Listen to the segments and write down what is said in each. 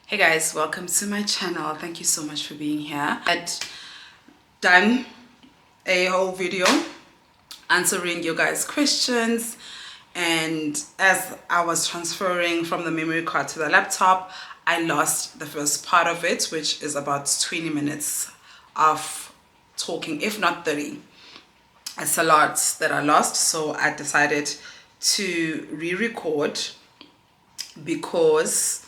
Hey guys, welcome to my channel. Thank you so much for being here. I'd done a whole video answering your guys' questions, and as I was transferring from the memory card to the laptop, I lost the first part of it, which is about 20 minutes of talking, if not 30. It's a lot that I lost, so I decided to re-record because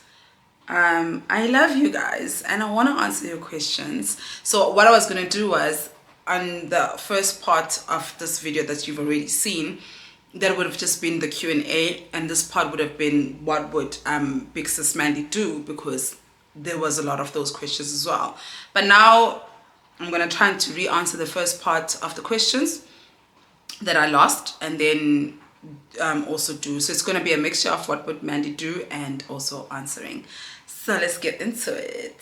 I love you guys and I want to answer your questions. So what I was going to do was, on the first part of this video that you've already seen, that would have just been the Q&A, and this part would have been what would big sis Mandy do, because there was a lot of those questions as well. But now I'm going to try to re-answer the first part of the questions that I lost, and then also do, so it's going to be a mixture of what would Mandy do and also answering. So let's get into it.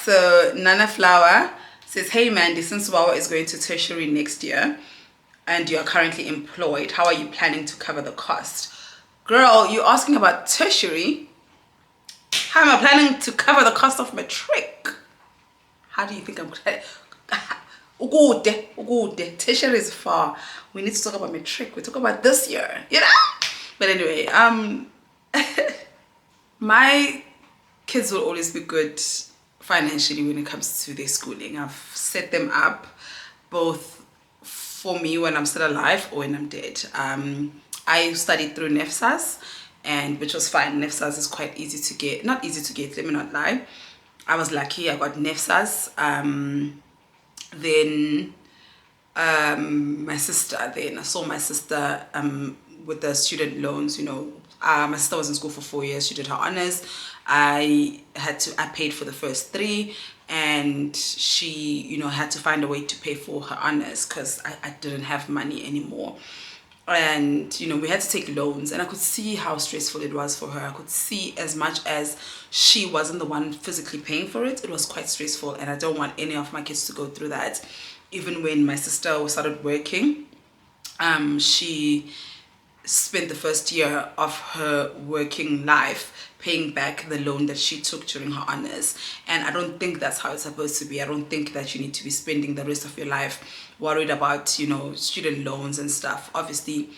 So Nana Flower says, hey Mandy, since Wawa is going to tertiary next year and you are currently employed, how are you planning to cover the cost? Girl, you're asking about tertiary? How am I planning to cover the cost of matric? How do you think I'm Ugude. Tertiary is far. We need to talk about matric. We talk about this year, you know? But anyway, my kids will always be good financially when it comes to their schooling. I've set them up both for me when I'm still alive or when I'm dead. I studied through NEFSAS, and which was fine. NEFSAS is quite easy to get. Not easy to get, let me not lie. I was lucky, I got NEFSAS. Then my sister, then I saw my sister with the student loans, you know. My sister was in school for 4 years. She did her honors. I paid for the first 3, and she, you know, had to find a way to pay for her honors because I didn't have money anymore. And, you know, we had to take loans, and I could see how stressful it was for her. I could see, as much as she wasn't the one physically paying for it, it was quite stressful, and I don't want any of my kids to go through that. Even when my sister started working, she spent the first year of her working life paying back the loan that she took during her honors, and I don't think that's how it's supposed to be. I don't think that you need to be spending the rest of your life worried about, you know, student loans and stuff. Obviously,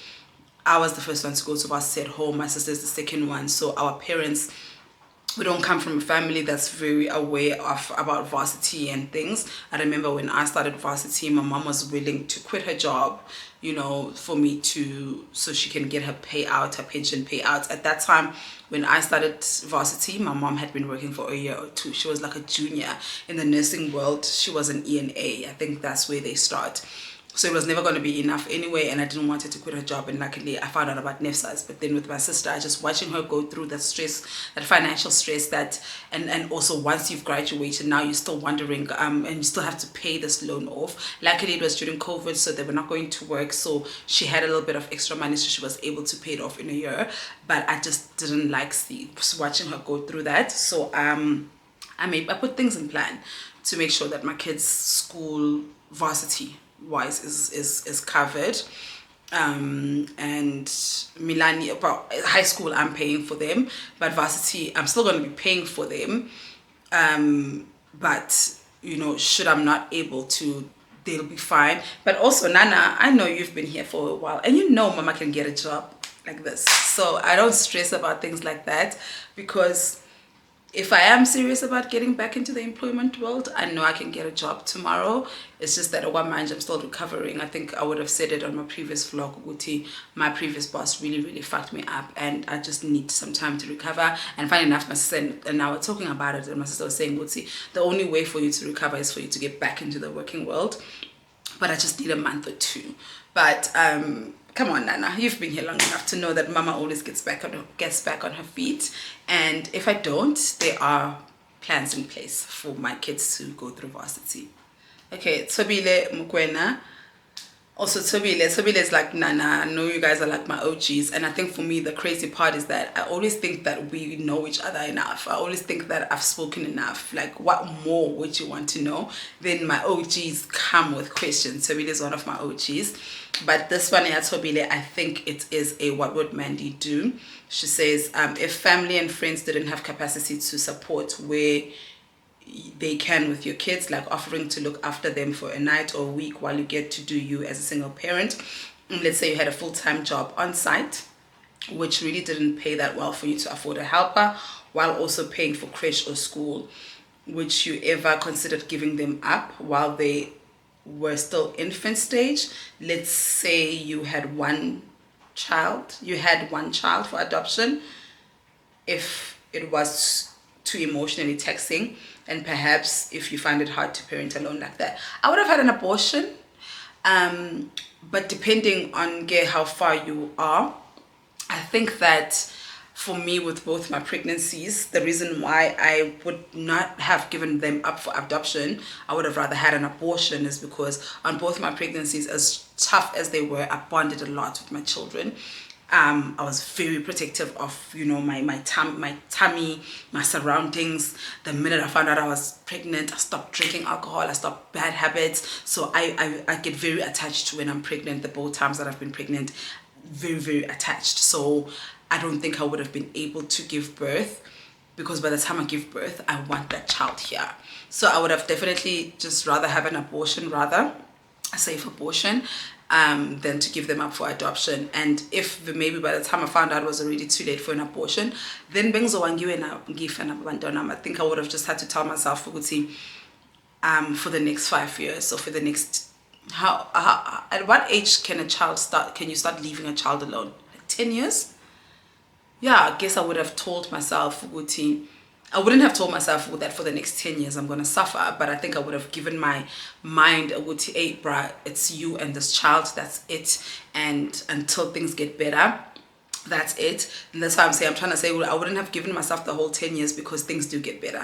I was the first one to go to varsity at home. My sister is the second one, so our parents, we don't come from a family that's very aware of about varsity and things. I remember when I started varsity, my mom was willing to quit her job, you know, for me to, so she can get her payout, her pension payout. At that time, when I started varsity, my mom had been working for a year or 2. She was like a junior in the nursing world. She was an ENA. I think that's where they start. So it was never going to be enough anyway, and I didn't want her to quit her job, and luckily I found out about NEFSAS. But then with my sister, I just watching her go through that stress, that financial stress, that and also once you've graduated, now you're still wondering, and you still have to pay this loan off. Luckily it was during COVID, so they were not going to work, so she had a little bit of extra money, so she was able to pay it off in a year. But I just didn't like watching her go through that. So I put things in plan to make sure that my kids' school varsity wise is covered, and Milani, about high school I'm paying for them, but varsity I'm still going to be paying for them, but you know, should I'm not able to, they'll be fine. But also, Nana, I know you've been here for a while, and you know mama can get a job like this, so I don't stress about things like that, because if I am serious about getting back into the employment world, I know I can get a job tomorrow. It's just that at one mind I'm still recovering. I think I would have said it on my previous vlog, Uguti. My previous boss really fucked me up, and I just need some time to recover. And funny enough, my sister and I were talking about it, and my sister was saying, Uguti, the only way for you to recover is for you to get back into the working world. But I just need a month or 2. But come on, Nana, you've been here long enough to know that mama always gets back on her feet. And if I don't, there are plans in place for my kids to go through varsity. Okay, Tobile Mukwena Also, Tobile is like, nah, I know you guys are like my OGs. And I think for me, the crazy part is that I always think that we know each other enough. I always think that I've spoken enough. Like, what more would you want to know? Then my OGs come with questions. Tobile is one of my OGs. But this one, yeah, Tobile, I think it is a what would Mandy do? She says, if family and friends didn't have capacity to support where they can with your kids, like offering to look after them for a night or a week while you get to do you as a single parent. Let's say you had a full-time job on site which really didn't pay that well for you to afford a helper while also paying for creche or school. Would you ever considered giving them up while they were still infant stage? Let's say you had one child for adoption. If it was too emotionally taxing, and perhaps if you find it hard to parent alone like that, I would have had an abortion. But depending on how far you are, I think that for me, with both my pregnancies, the reason why I would not have given them up for adoption, I would have rather had an abortion, is because on both my pregnancies, as tough as they were, I bonded a lot with my children. I was very protective of, my tummy, my surroundings. The minute I found out I was pregnant, I stopped drinking alcohol, I stopped bad habits. So I get very attached to when I'm pregnant. The both times that I've been pregnant, very, very attached. So I don't think I would have been able to give birth, because by the time I give birth, I want that child here. So I would have definitely just rather have an abortion, rather a safe abortion, than to give them up for adoption. And if maybe by the time I found out it was already too late for an abortion, then I think I would have just had to tell myself, for the next 5 years, or for the next, at what age can you start leaving a child alone? Like 10 years? Yeah, I guess I would have told myself, I wouldn't have told myself that for the next 10 years I'm going to suffer, but I think I would have given my mind, hey, bruh, it's you and this child, that's it. And until things get better, that's it. And that's why I'm trying to say, I wouldn't have given myself the whole 10 years, because things do get better.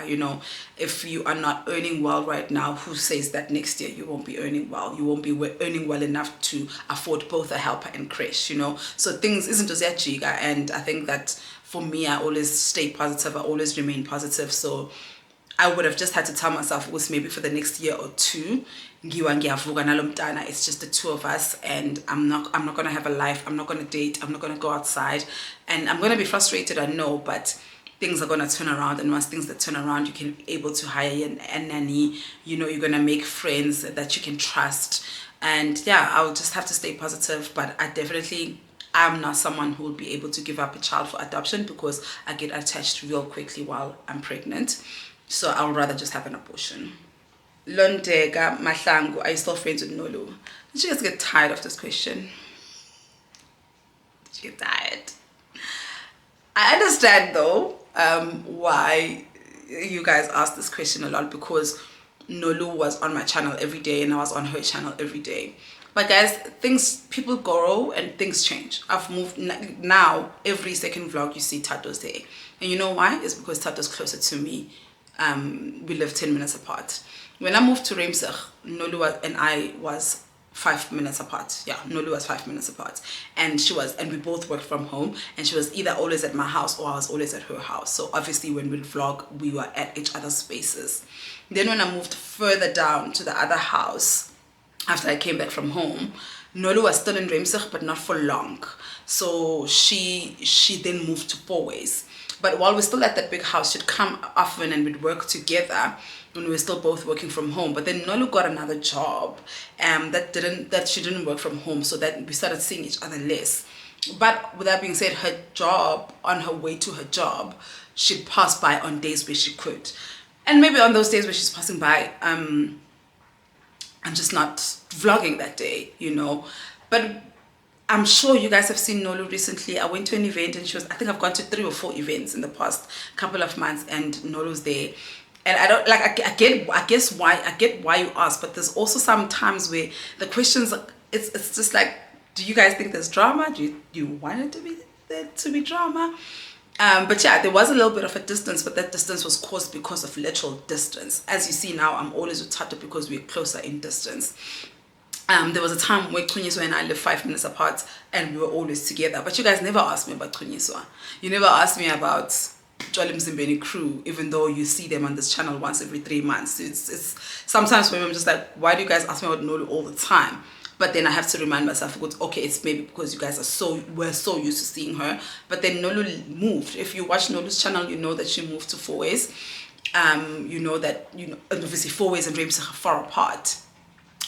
If you are not earning well right now, who says that next year you won't be earning well? You won't be earning well enough to afford both a helper and creche, So things isn't just that jiga. And I think that for me, I always stay positive. I always remain positive. So I would have just had to tell myself, maybe for the next year or two, it's just the two of us, and I'm not gonna have a life. I'm not gonna date. I'm not gonna go outside, and I'm gonna be frustrated, I know, but things are gonna turn around. And once things that turn around, you can be able to hire a nanny. You're gonna make friends that you can trust, and yeah, I'll just have to stay positive. But I'm not someone who will be able to give up a child for adoption, because I get attached real quickly while I'm pregnant. So I would rather just have an abortion. Londega Mahlangu, are you still friends with Nolu? Did you guys get tired of this question? Did you get tired? I understand though why you guys ask this question a lot, because Nolu was on my channel every day and I was on her channel every day. But guys, people grow and things change. I've moved now. Every second vlog you see Tato's there, and you know why? It's because Tato's closer to me. We live 10 minutes apart. When I moved to Remsig, Nolu and I was 5 minutes apart. Yeah, Nolu was 5 minutes apart, and we both worked from home, and she was either always at my house or I was always at her house. So obviously when we'd vlog, we were at each other's spaces. Then when I moved further down to the other house, after I came back from home, Nolu was still in Remsig, but not for long. So she then moved to Fourways. But while we're still at that big house, she'd come often and we'd work together when we were still both working from home. But then Nolu got another job that she didn't work from home, so that we started seeing each other less. But with that being said, on her way to her job, she'd pass by on days where she could. And maybe on those days where she's passing by, I'm just not vlogging that day, But I'm sure you guys have seen Nolu recently. I went to an event and I think I've gone to 3 or 4 events in the past couple of months, and Nolu's there. And I don't I get why you ask, but there's also some times where the questions, it's just like, do you guys think there's drama? Do you want it to be there to be drama? But yeah, there was a little bit of a distance, but that distance was caused because of literal distance. As you see now, I'm always with Tato because we're closer in distance. There was a time where Kunyiswa and I lived 5 minutes apart and we were always together. But you guys never asked me about Kunyiswa. You never asked me about Jolim Zimbeni crew, even though you see them on this channel once every 3 months. It's sometimes for me I'm just like, why do you guys ask me about Nolu all the time? But then I have to remind myself, okay, it's maybe because you guys we're so used to seeing her. But then Nolu moved. If you watch Nolu's channel, you know that she moved to Four Ways. You know that, obviously Four Ways and Ramsey are far apart.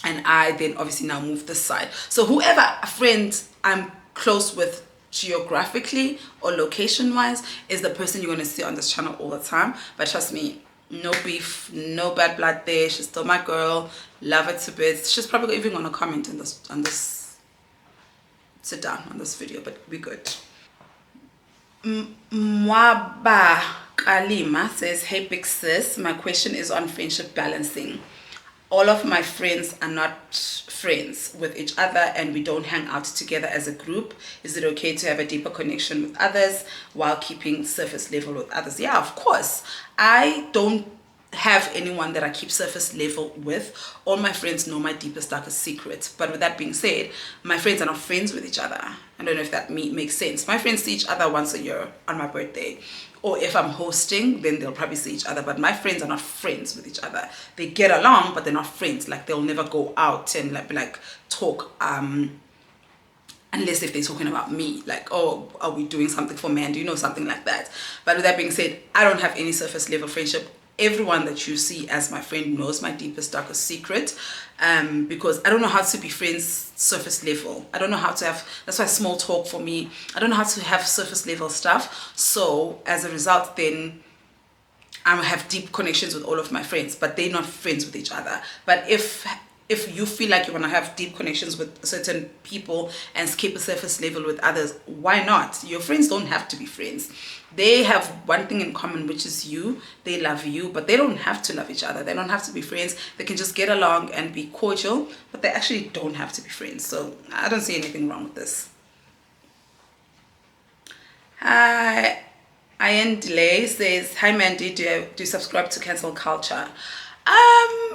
And I then obviously now move this side. So whoever friend I'm close with geographically or location wise is the person you're going to see on this channel all the time. But trust me, no beef, no bad blood there. She's still my girl, love her to bits. She's probably even going to comment on this sit down on this video, but we're good. Mwaba Kalima says, hey big sis, my question is on friendship balancing. All of my friends are not friends with each other and we don't hang out together as a group. Is it okay to have a deeper connection with others while keeping surface level with others? Yeah, of course. I don't have anyone that I keep surface level with. All my friends know my deepest, darkest secrets. But with that being said, my friends are not friends with each other. I don't know if that makes sense. My friends see each other once a year on my birthday. Or if I'm hosting, then they'll probably see each other. But my friends are not friends with each other. They get along, but they're not friends. Like, they'll never go out and like talk, unless if they're talking about me. Like, oh, are we doing something for Mandy? Something like that. But with that being said, I don't have any surface level friendship. Everyone that you see as my friend knows my deepest, darkest secret, because I don't know how to be friends surface level. I don't know how to have, that's why small talk for me, I don't know how to have surface level stuff. So as a result, then I have deep connections with all of my friends, but they're not friends with each other. But if you feel like you want to have deep connections with certain people and skip a surface level with others, why not? Your friends don't have to be friends. They have one thing in common, which is you. They love you, but they don't have to love each other. They don't have to be friends. They can just get along and be cordial, but they actually don't have to be friends. So I don't see anything wrong with this. Hi, Ian Delay says, hi Mandy, do you subscribe to cancel culture?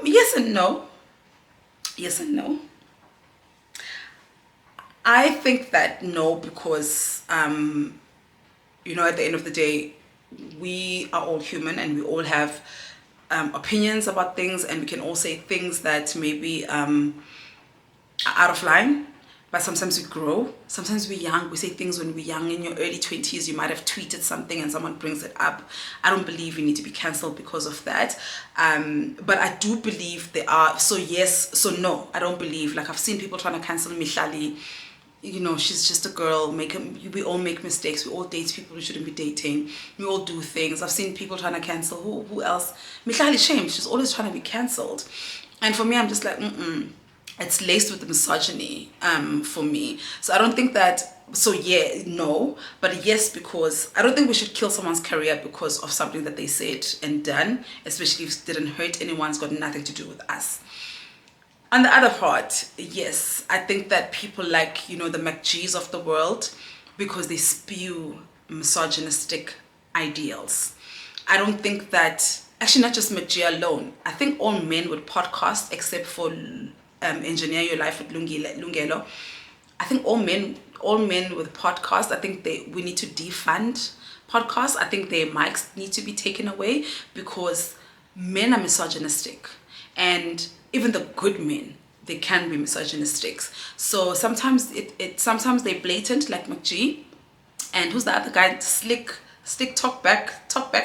Yes and no. Yes and no. I think that no, because at the end of the day, we are all human and we all have opinions about things, and we can all say things that maybe are out of line. But sometimes we grow. Sometimes we're young. We say things when we're young. In your early 20s, you might have tweeted something and someone brings it up. I don't believe you need to be cancelled because of that. But I do believe there are, so yes, so no. I don't believe, like I've seen people trying to cancel Mihlali. She's just a girl. We all make mistakes. We all date people we shouldn't be dating. We all do things. I've seen people trying to cancel. Who else? Mihlali Shame. She's always trying to be cancelled. And for me, I'm just like, it's laced with misogyny for me. So I don't think that, so yeah, no, but yes, because I don't think we should kill someone's career because of something that they said and done, especially if it didn't hurt anyone. It's got nothing to do with us. On the other part, yes, I think that people like, the McGs of the world, because they spew misogynistic ideals. I don't think that, actually not just McG alone, I think all men would podcast except for Engineer Your Life with Lungelo. I think all men with podcasts, I think we need to defund podcasts. I think their mics need to be taken away because men are misogynistic, and even the good men, they can be misogynistic. So sometimes sometimes they're blatant, like McG, and who's the other guy, Slick talk back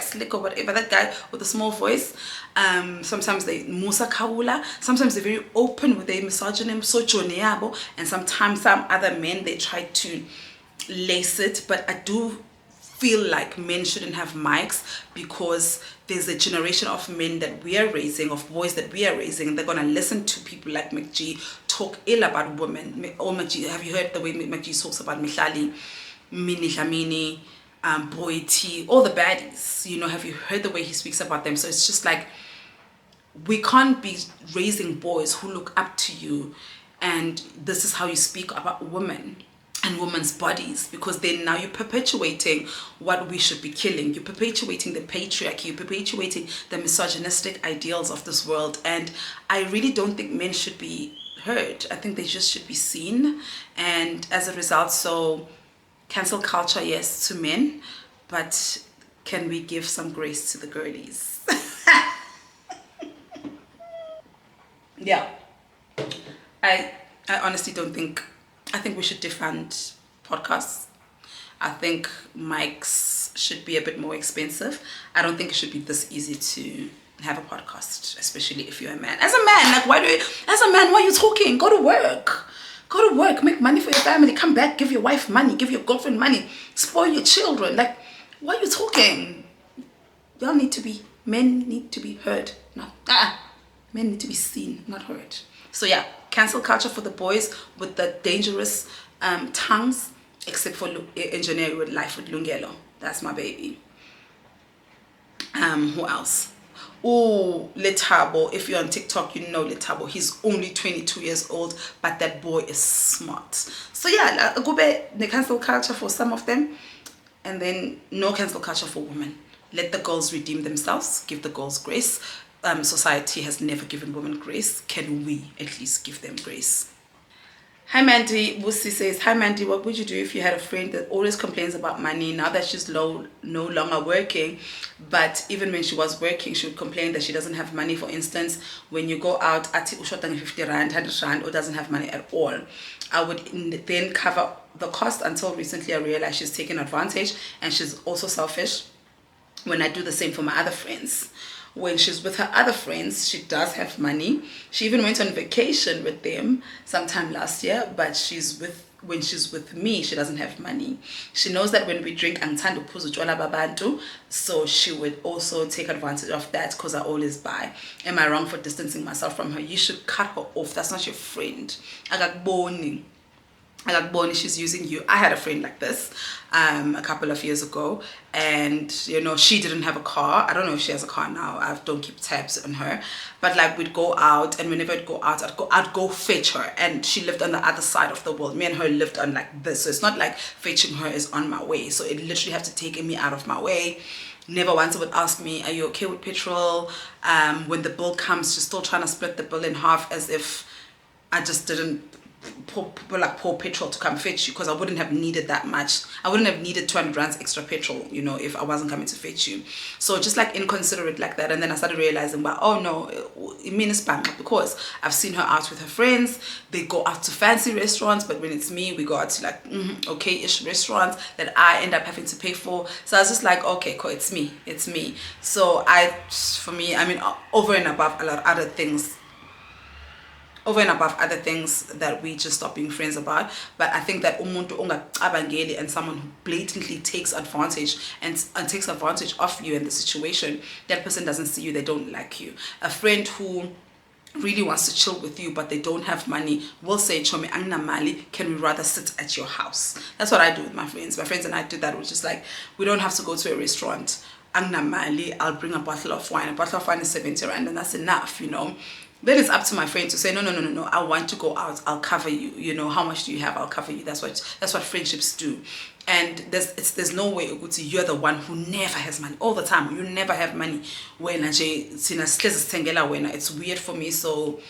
Slick, or whatever, that guy with a small voice. Sometimes they Musa Kaula, sometimes they're very open with their misogyny, so joneabo, and sometimes some other men, they try to lace it. But I do feel like men shouldn't have mics, because there's a generation of men that we are raising, of boys that we are raising, they're gonna listen to people like McG talk ill about women. Or McG, have you heard the way McG talks about Mihlali, Mini Hlamini, Boy T, all the baddies? Have you heard the way he speaks about them? So it's just like, we can't be raising boys who look up to you and this is how you speak about women. and women's bodies, because then now you're perpetuating what we should be killing. You're perpetuating the patriarchy, you're perpetuating the misogynistic ideals of this world. And I really don't think men should be heard. I think they just should be seen. And as a result, so cancel culture, yes, to men, but can we give some grace to the girlies? Yeah. I honestly don't think, I think we should defund podcasts. I think mics should be a bit more expensive. I don't think it should be this easy to have a podcast, especially if you're a man. As a man, like as a man, why are you talking? Go to work. Go to work, make money for your family, come back, give your wife money, give your girlfriend money, spoil your children. Like, why are you talking? Y'all need to be, men need to be heard. No, men need to be seen, not heard. So yeah, cancel culture for the boys with the dangerous tongues, except for engineering with life with Lungelo. That's my baby. Who else? Oh, Letabo. If you're on TikTok, you know Letabo. He's only 22 years old, but that boy is smart. So yeah, go back the cancel culture for some of them, and then no cancel culture for women. Let the girls redeem themselves. Give the girls grace. Society has never given women grace. Can we at least give them grace? Hi Mandy, Busi says, hi Mandy, what would you do if you had a friend that always complains about money now that she's no longer working, but even when she was working, she would complain that she doesn't have money? For instance, when you go out, at 50 rand, 100 rand, or doesn't have money at all. I would then cover the cost. Until recently, I realized she's taking advantage and she's also selfish when I do the same for my other friends. When she's with her other friends, she does have money. She even went on vacation with them sometime last year, but when she's with me, she doesn't have money. She knows that when we drink angithanda ukuphuza utshwala babantu, so she would also take advantage of that because I always buy. Am I wrong for distancing myself from her? You should cut her off. That's not your friend. Akakuboni. She's using you. I had a friend like this a couple of years ago, and you know, she didn't have a car. I don't know if she has a car now. I don't keep tabs on her, but like we'd go out, and whenever I'd go out, I'd go fetch her, and she lived on the other side of the world. Me and her lived on like this, so it's not like fetching her is on my way, so it literally have to take me out of my way. Never once would ask me, are you okay with petrol? When the bill comes, she's still trying to split the bill in half, as if I just didn't pour petrol to come fetch you, because I wouldn't have needed that much. I wouldn't have needed 200 rands extra petrol, you know, if I wasn't coming to fetch you. So just like inconsiderate like that. And then I started realizing, well, oh no, it means spam, because I've seen her out with her friends. They go out to fancy restaurants, but when it's me, we go out to like okay-ish restaurants that I end up having to pay for. So I was just like, okay, cool, it's me. So for me, I mean, over and above a lot of other things that we just stop being friends about. But I think that umuntu ongacabangeli and someone who blatantly takes advantage and takes advantage of you in the situation, that person doesn't see you, they don't like you. A friend who really wants to chill with you but they don't have money will say, Chomi, angna mali, can we rather sit at your house? That's what I do with my friends. My friends and I do that, which is like, we don't have to go to a restaurant. Angna mali, I'll bring a bottle of wine. A bottle of wine is 70 rand, and that's enough, you know. Then it's up to my friend to say, no, I want to go out, I'll cover you, you know, how much do you have, I'll cover you. That's what friendships do. And there's no way you're the one who never has money all the time. You never have money. It's weird for me. So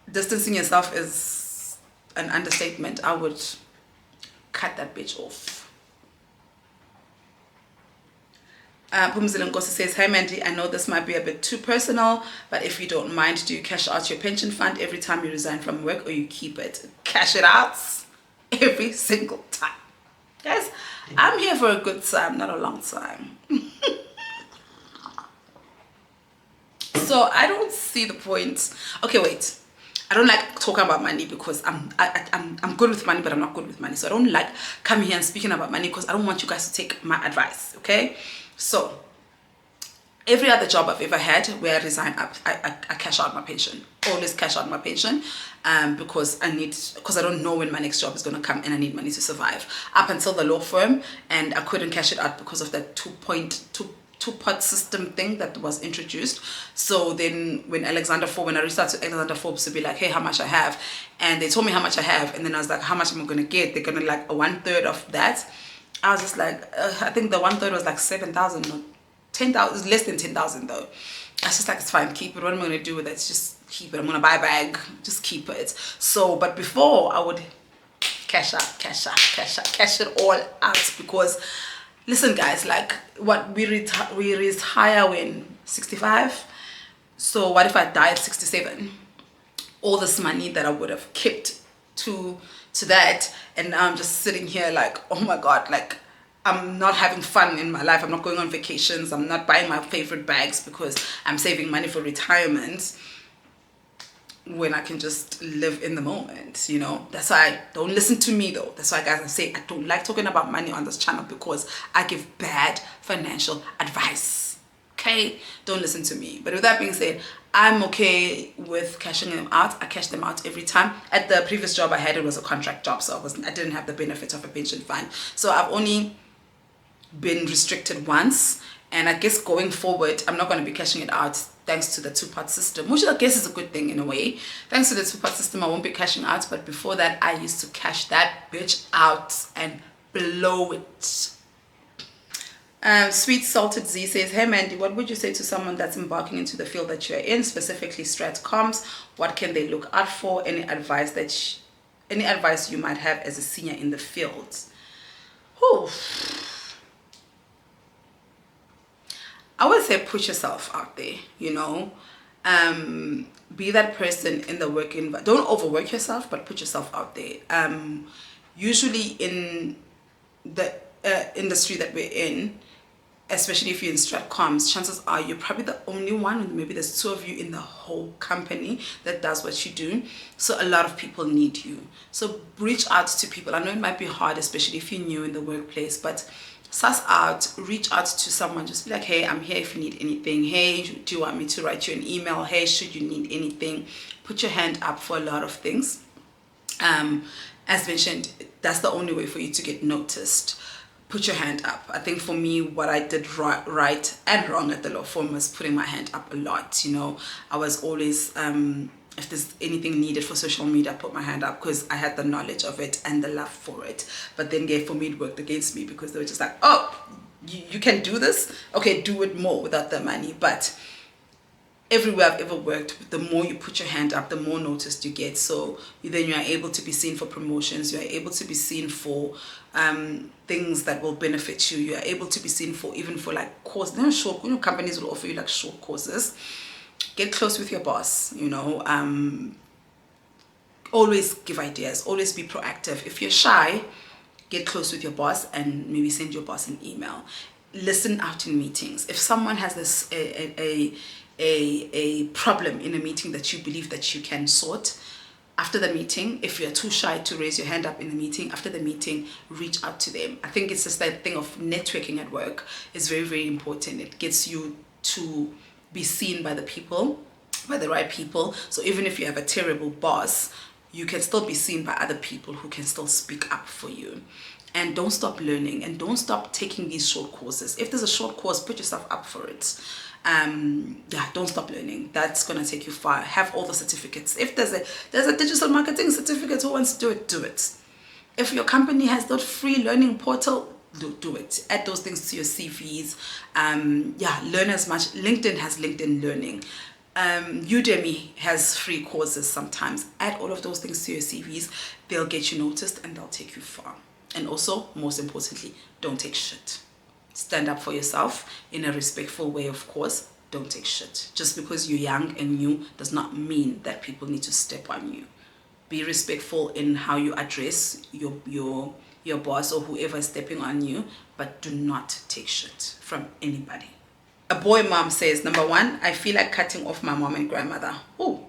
distancing yourself is an understatement. I would cut that bitch off. Pumzile Nkosi says, hi Mandy, I know this might be a bit too personal, but if you don't mind, do you cash out your pension fund every time you resign from work, or you keep it? Cash it out every single time. Guys, I'm here for a good time, not a long time. So I don't see the point. Okay, wait. I don't like talking about money because I'm good with money, but I'm not good with money. So I don't like coming here and speaking about money because I don't want you guys to take my advice, okay? So every other job I've ever had where I resign, I cash out my pension. Always cash out my pension because I don't know when my next job is going to come, and I need money to survive. Up until the law firm, and I couldn't cash it out because of that two-pot system thing that was introduced. So then when I reached out to Alexander Forbes to be like, hey, how much I have, and they told me how much I have, and then I was like, how much am I gonna get? They're gonna like 1/3 of that. I was just like, I think the 1/3 was like 7,000 or 10,000, less than 10,000 though. I was just like, it's fine, keep it. What am I gonna do with it? Just keep it. I'm gonna buy a bag, just keep it. So, but before I would cash it all out, because listen guys, like what we retire when 65. So what if I die at 67? All this money that I would have kept to that, and now I'm just sitting here like, oh my god, like I'm not having fun in my life. I'm not going on vacations. I'm not buying my favorite bags because I'm saving money for retirement, when I can just live in the moment, you know. That's why, don't listen to me though. That's why, guys, I say I don't like talking about money on this channel, because I give bad financial advice. Okay, don't listen to me. But with that being said, I'm okay with cashing them out. I cash them out every time. At the previous job I had, it was a contract job, so I didn't have the benefit of a pension fund. So I've only been restricted once, and I guess going forward I'm not going to be cashing it out, thanks to the two-part system, which I guess is a good thing in a way. Thanks to the two-part system, I won't be cashing out, but before that I used to cash that bitch out and blow it. Sweet Salted Z says, hey Mandy, what would you say to someone that's embarking into the field that you're in, specifically strat comms? What can they look out for? Any advice you might have as a senior in the field? Whew. I would say put yourself out there, you know. Be that person in the work environment. Don't overwork yourself, but put yourself out there. Usually in the industry that we're in, especially if you're in strat comms, chances are you're probably the only one, and maybe there's two of you in the whole company that does what you do. So a lot of people need you. So reach out to people. I know it might be hard, especially if you're new in the workplace, but suss out, reach out to someone. Just be like, hey, I'm here if you need anything. Hey, do you want me to write you an email? Hey, should you need anything? Put your hand up for a lot of things. As mentioned, that's the only way for you to get noticed. Put your hand up. I think for me, what I did right and wrong at the law firm was putting my hand up a lot. You know, I was always, if there's anything needed for social media, I put my hand up, because I had the knowledge of it and the love for it. But then for me, it worked against me, because they were just like, oh, you can do this? Okay, do it more without the money. But everywhere I've ever worked, the more you put your hand up, the more noticed you get. So then you are able to be seen for promotions. You are able to be seen for things that will benefit you. You are able to be seen for even for like courses. Companies will offer you like short courses. Get close with your boss, you know. Always give ideas. Always be proactive. If you're shy, get close with your boss and maybe send your boss an email. Listen out in meetings. If someone has this a problem in a meeting that you believe that you can sort, after the meeting, if you're too shy to raise your hand up in the meeting, after the meeting, reach out to them. I think it's just that thing of networking at work is very, very important. It gets you to be seen by the people, by the right people. So even if you have a terrible boss, you can still be seen by other people who can still speak up for you. And don't stop learning, and don't stop taking these short courses. If there's a short course, put yourself up for it. Don't stop learning. That's gonna take you far. Have all the certificates. If there's a digital marketing certificate, who wants to do it? Do it. If your company has that free learning portal, do it. Add those things to your CVs. Learn as much. LinkedIn has LinkedIn Learning. Udemy has free courses sometimes. Add all of those things to your CVs. They'll get you noticed and they'll take you far. And also, most importantly, don't take shit. Stand up for yourself in a respectful way, of course. Don't take shit. Just because you're young and new does not mean that people need to step on you. Be respectful in how you address your boss or whoever is stepping on you, but do not take shit from anybody. A boy mom says, number one, I feel like cutting off my mom and grandmother. Oh,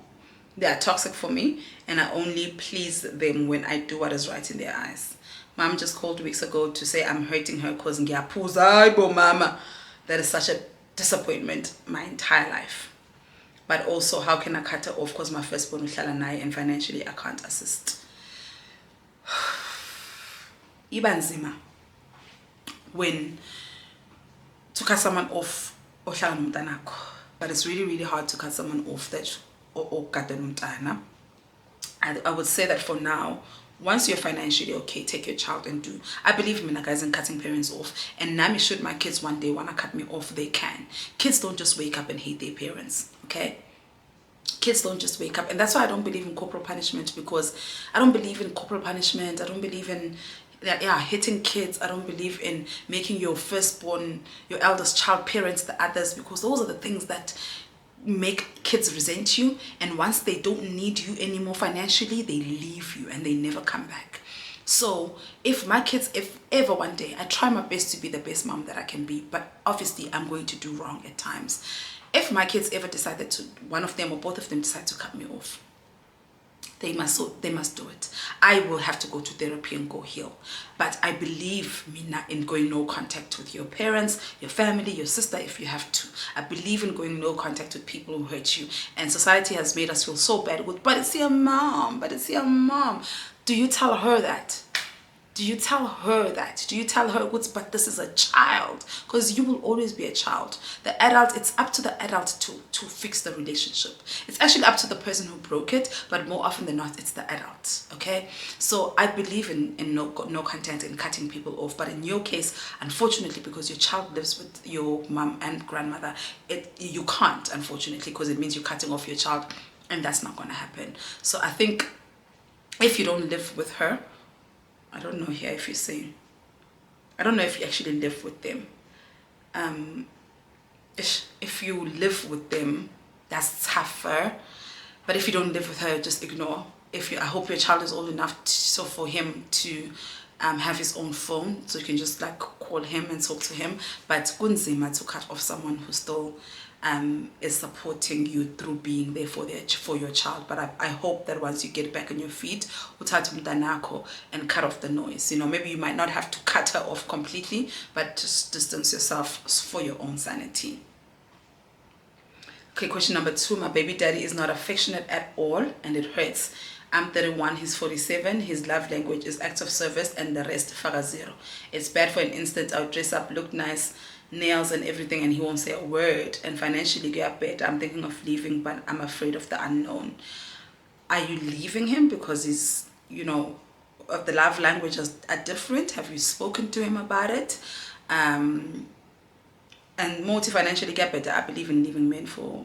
they are toxic for me, and I only please them when I do what is right in their eyes. Mom just called weeks ago to say I'm hurting her because mama. That is such a disappointment my entire life. But also, how can I cut her off because my firstborn is and financially I can't assist? Ibanzima. When to cut someone off, but it's really, really hard to cut someone off that or I would say that for now, once you're financially okay, take your child and do. I believe in guys in cutting parents off. And Nami, should my kids one day want to cut me off, they can. Kids don't just wake up and hate their parents, okay? Kids don't just wake up. And that's why I don't believe in corporal punishment, because I don't believe in corporal punishment. I don't believe in hitting kids. I don't believe in making your firstborn, your eldest child parents the others, because those are the things that make kids resent you, and once they don't need you anymore financially, they leave you and they never come back. So if my kids, if ever one day, I try my best to be the best mom that I can be, but obviously I'm going to do wrong at times. If my kids ever decided to, one of them or both of them decide to cut me off, they must do it. I will have to go to therapy and go heal. But I believe in going no contact with your parents, your family, your sister if you have to. I believe in going no contact with people who hurt you. And society has made us feel so bad with, but it's your mom, but it's your mom. Do you tell her that? Do you tell her that? Do you tell her, but this is a child? Because you will always be a child. The adult, it's up to the adult to fix the relationship. It's actually up to the person who broke it, but more often than not, it's the adult, okay? So I believe in no contact and cutting people off. But in your case, unfortunately, because your child lives with your mom and grandmother, you can't, unfortunately, because it means you're cutting off your child, and that's not going to happen. So I think if you don't live with her, I don't know here if you're saying, I don't know if you actually live with them. If you live with them, that's tougher. But if you don't live with her, just ignore. I hope your child is old enough so for him to have his own phone, so you can just like call him and talk to him. But kunzima to cut off someone who still is supporting you through being there for your child. But I hope that once you get back on your feet, uthathe umntanakho and cut off the noise. Maybe you might not have to cut her off completely, but just distance yourself for your own sanity. Okay, question number 2. My baby daddy is not affectionate at all, and it hurts. I'm 31, he's 47. His love language is acts of service, and the rest faga zero. It's bad. For an instant, I'll dress up, look nice, nails and everything, and he won't say a word. And financially get better. I'm thinking of leaving, but I'm afraid of the unknown. Are you leaving him because he's, the love languages are different? Have you spoken to him about it? And more to financially get better, I believe in leaving men for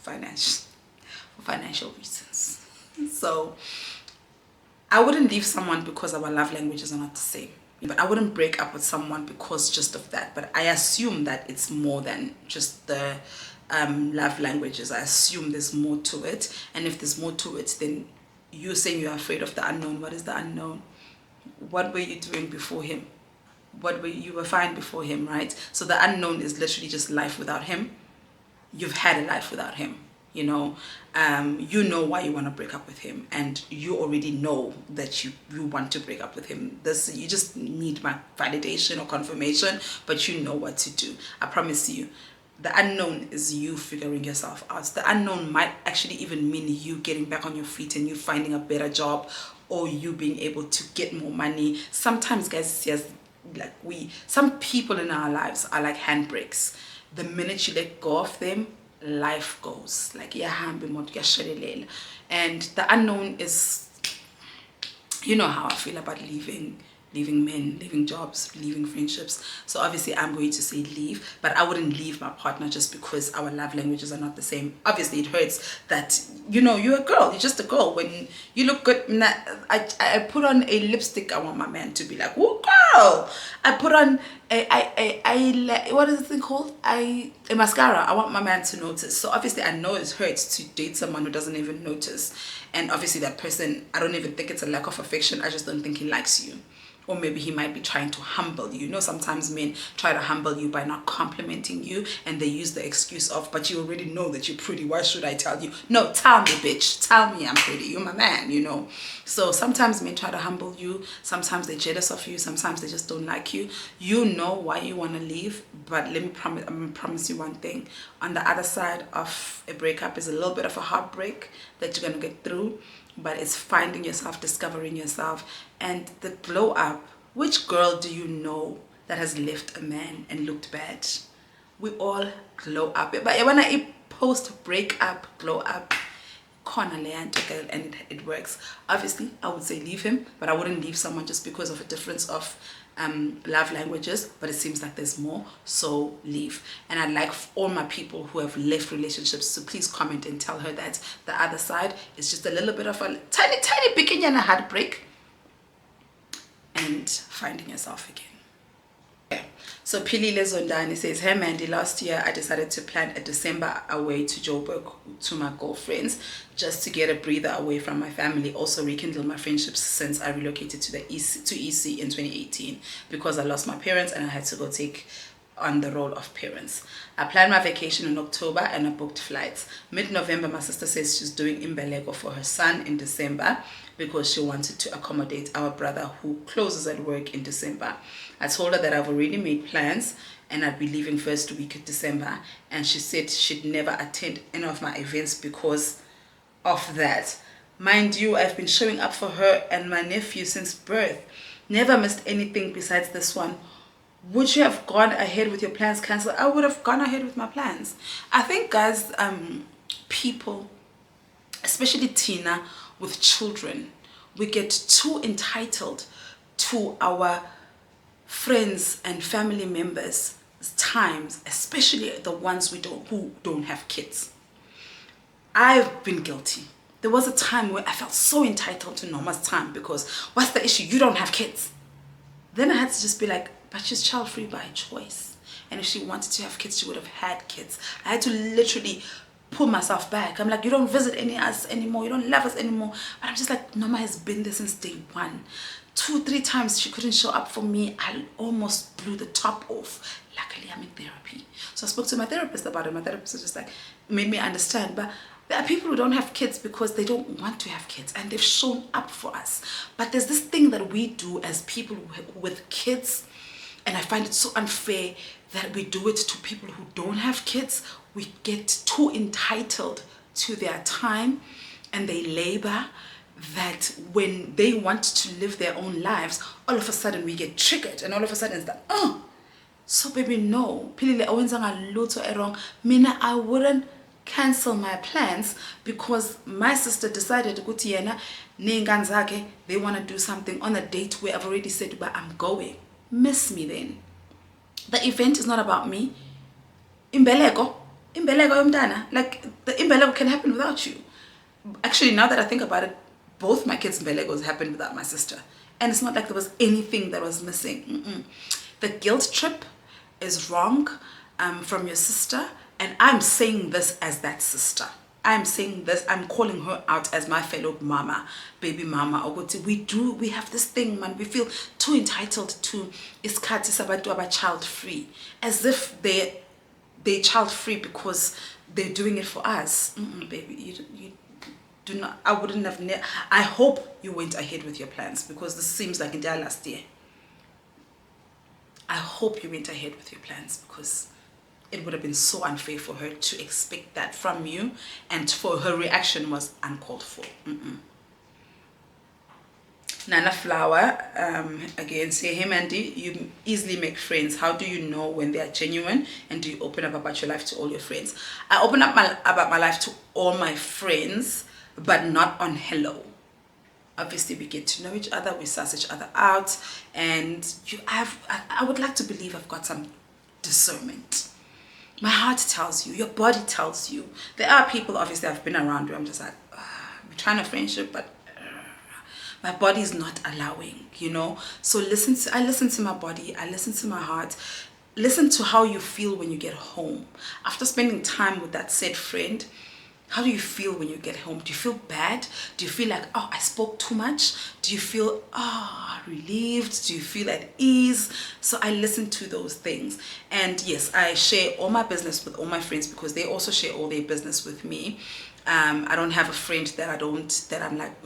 financial reasons. So I wouldn't leave someone because our love languages are not the same. But I wouldn't break up with someone because just of that. But I assume that it's more than just the love languages. I assume there's more to it. And if there's more to it, then you're saying you're afraid of the unknown. What is the unknown? What were you doing before him? You were fine before him, right? So the unknown is literally just life without him. You've had a life without him. You know why you want to break up with him, and you already know that you want to break up with him. You just need my validation or confirmation, but you know what to do. I promise you, the unknown is you figuring yourself out. The unknown might actually even mean you getting back on your feet and you finding a better job, or you being able to get more money. Sometimes, guys, yes, some people in our lives are like handbrakes. The minute you let go of them, life goes and the unknown is, how I feel about leaving men, leaving jobs, leaving friendships. So obviously I'm going to say leave, but I wouldn't leave my partner just because our love languages are not the same. Obviously it hurts that you're a girl, you're just a girl. When you look good, I put on a lipstick, I want my man to be like, oh girl. I put on what is the thing called, a mascara, I want my man to notice. So obviously I know it hurts to date someone who doesn't even notice, and obviously that person, I don't even think it's a lack of affection, I just don't think he likes you. Or maybe he might be trying to humble you. Sometimes men try to humble you by not complimenting you, and they use the excuse of, but you already know that you're pretty, why should I tell you? No, tell me, bitch. Tell me I'm pretty. You're my man, So sometimes men try to humble you. Sometimes they're jealous of you. Sometimes they just don't like you. You know why you want to leave, but let me promise you one thing. On the other side of a breakup is a little bit of a heartbreak that you're going to get through. But it's finding yourself, discovering yourself, and the glow up. Which girl do you know that has left a man and looked bad. We all glow up. But when I post breakup, glow up, corner girl, and it works. Obviously, I would say leave him, but I wouldn't leave someone just because of a difference of love languages. But it seems like there's more, so leave. And I'd like all my people who have left relationships to please comment and tell her that the other side is just a little bit of a tiny beginning and a heartbreak, and finding yourself again. So Pilile Zondani says, hey Mandy, last year I decided to plan a December away to Joburg to my girlfriends just to get a breather away from my family, also rekindle my friendships since I relocated to EC in 2018 because I lost my parents and I had to go take on the role of parents. I planned my vacation in October and I booked flights. Mid-November, my sister says she's doing imbeleko for her son in December because she wanted to accommodate our brother who closes at work in December. I told her that I've already made plans and I'd be leaving first week of December, and she said she'd never attend any of my events because of that. Mind you, I've been showing up for her and my nephew since birth. Never missed anything besides this one. Would you have gone ahead with your plans cancelled? I would have gone ahead with my plans. I think, guys, people, especially Tina with children, we get too entitled to our friends and family members' times, especially the ones who don't have kids. I've been guilty. There was a time where I felt so entitled to Norma's time because what's the issue? You don't have kids. Then I had to just be like, but she's child free by choice. And if she wanted to have kids, she would have had kids. I had to literally pull myself back. I'm like, you don't visit us anymore. You don't love us anymore. But I'm just like, Norma has been there since day one. 2-3 times she couldn't show up for me. I almost blew the top off. Luckily, I'm in therapy. So I spoke to my therapist about it. My therapist was just like, made me understand. But there are people who don't have kids because they don't want to have kids. And they've shown up for us. But there's this thing that we do as people with kids. And I find it so unfair that we do it to people who don't have kids. We get too entitled to their time and they labor, that when they want to live their own lives, all of a sudden we get triggered, and all of a sudden it's like, oh, so baby, no, Mina, I wouldn't cancel my plans because my sister decided they want to do something on a date where I've already said, but I'm going. Miss me then. The event is not about me. Imbeleko yomntana, like the imbeleko can happen without you. Actually, now that I think about it, both my kids' Belegos happened without my sister. And it's not like there was anything that was missing. The guilt trip is wrong from your sister. And I'm saying this as that sister. I'm saying this, I'm calling her out as my fellow mama, baby mama. We have this thing, man. We feel too entitled to iskati sabantu aba child free. As if they're child free because they're doing it for us. Baby, you do not. I wouldn't have. I hope you went ahead with your plans because this seems like in their last year. I hope you went ahead with your plans because it would have been so unfair for her to expect that from you, and for her reaction was uncalled for. Nana Flower again say, hey Mandy, you easily make friends. How do you know when they are genuine, and do you open up about your life to all your friends? I open up about my life to all my friends, but not on hello. Obviously we get to know each other, we suss each other out, and I would like to believe I've got some discernment. My heart tells you, your body tells you. There are people obviously I've been around where I'm just like, we're trying a friendship, but my body is not allowing, you know. So I listen to my body, I listen to my heart. Listen to how you feel when you get home. After spending time with that said friend, how do you feel when you get home? Do you feel bad? Do you feel like, oh, I spoke too much? Do you feel, relieved? Do you feel at ease? So I listen to those things. And yes, I share all my business with all my friends because they also share all their business with me. I don't have a friend that I'm like,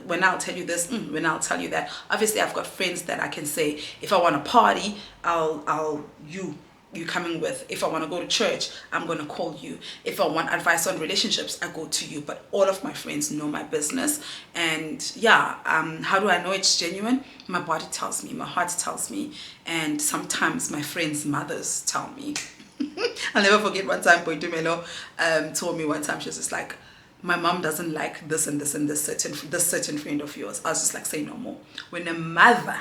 when I'll tell you this, when I'll tell you that. Obviously, I've got friends that I can say, if I want to party, you coming with. If I want to go to church, I'm going to call you. If I want advice on relationships, I go to you. But all of my friends know my business. And yeah, how do I know it's genuine? My body tells me, my heart tells me, and sometimes my friends' mothers tell me. I'll never forget one time Boitumelo told me one time, she was just like, my mom doesn't like this and this and this certain friend of yours. I was just like, say no more. When a mothers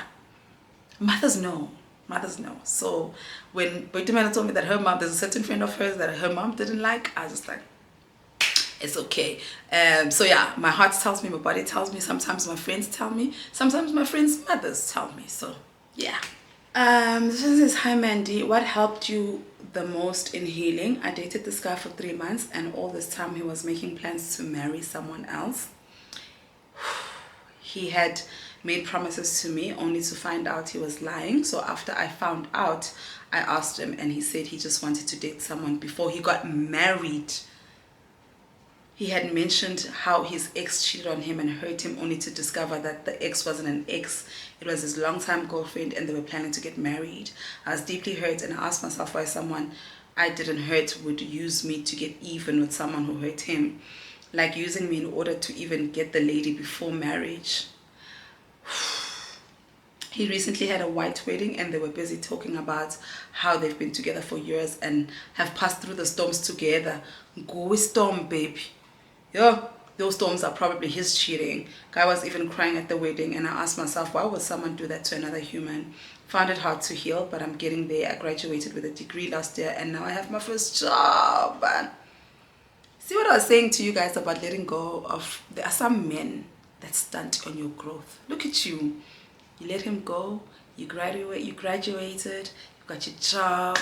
know. Mothers know. So when Boitumelo told me that there's a certain friend of hers that her mom didn't like, I was just like, it's okay. So yeah, my heart tells me, my body tells me, sometimes my friends tell me, sometimes my friends' mothers tell me. So yeah. This one says, hi Mandy, what helped you the most in healing? I dated this guy for 3 months and all this time he was making plans to marry someone else. He had made promises to me only to find out he was lying. So after I found out, I asked him and he said he just wanted to date someone before he got married. He had mentioned how his ex cheated on him and hurt him, only to discover that the ex wasn't an ex. It was his longtime girlfriend and they were planning to get married. I was deeply hurt and I asked myself why someone I didn't hurt would use me to get even with someone who hurt him. Like using me in order to even get the lady before marriage. He recently had a white wedding and they were busy talking about how they've been together for years and have passed through the storms together. Go storm, baby. Yeah, those storms are probably his cheating. Guy was even crying at the wedding and I asked myself, why would someone do that to another human? Found it hard to heal, but I'm getting there. I graduated with a degree last year and now I have my first job. See what I was saying to you guys about letting go of, there are some men that stunt on your growth. Look at you. You let him go, you graduated, you got your job,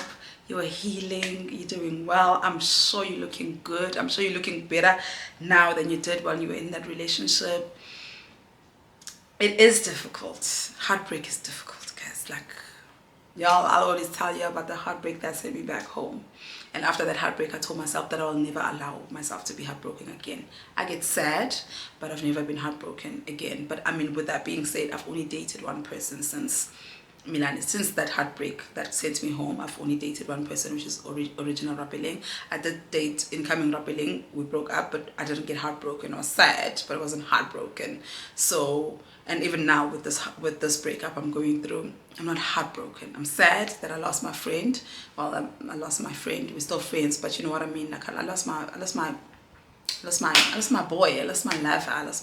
you are healing, you're doing well. I'm sure you're looking good. I'm sure you're looking better now than you did while you were in that relationship. It is difficult. Heartbreak is difficult, guys. Like, y'all, I'll always tell you about the heartbreak that sent me back home. And after that heartbreak, I told myself that I'll never allow myself to be heartbroken again. I get sad, but I've never been heartbroken again. But I mean, with that being said, I've only dated one person since Milan. Since that heartbreak that sent me home, I've only dated one person, which is original Rapeling. I did date incoming Rapeling. We broke up, but I didn't get heartbroken. I was sad, but I wasn't heartbroken. So, and even now with this breakup I'm going through, I'm not heartbroken. I'm sad that I lost my friend. Well, I lost my friend. We're still friends, but you know what I mean. Like I lost my boy, I lost my lover, I lost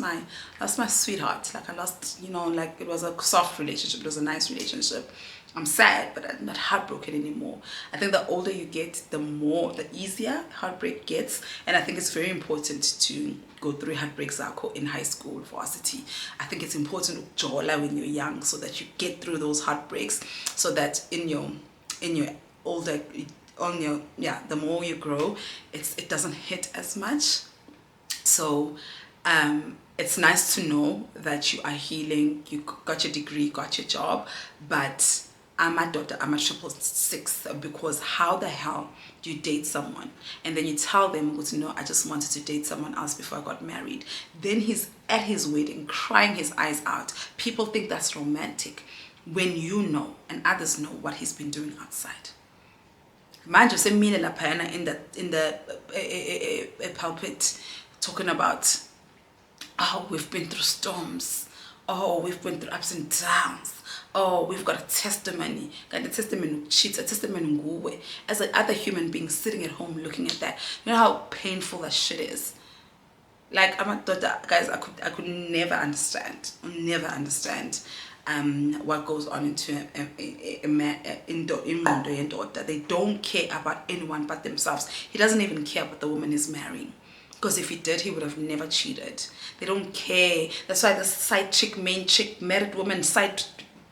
my sweetheart. Like I lost, you know, like it was a soft relationship, it was a nice relationship. I'm sad, but I'm not heartbroken anymore. I think the older you get, the easier heartbreak gets. And I think it's very important to go through heartbreaks in high school, varsity. I think it's important to jola when you're young so that you get through those heartbreaks, so that in your older, the more you grow, it doesn't hit as much. So it's nice to know that you are healing, you got your degree, got your job, but I'm a daughter, I'm a 666, because how the hell do you date someone and then you tell them, no, I just wanted to date someone else before I got married. Then he's at his wedding crying his eyes out. People think that's romantic when you know and others know what he's been doing outside. Manje semile laphayana in the pulpit talking about, oh, we've been through storms, oh, we've been through ups and downs, oh, we've got a testimony. Got the testimony of Chit, a testimony nguwe. As an other human being sitting at home looking at that, you know how painful that shit is. Like, I'm a daughter, guys. I could never understand. What goes on into a man in daughter. They don't care about anyone but themselves. He doesn't even care about the woman he's marrying. Because if he did, he would have never cheated. They don't care. That's why the side chick, main chick, married woman, side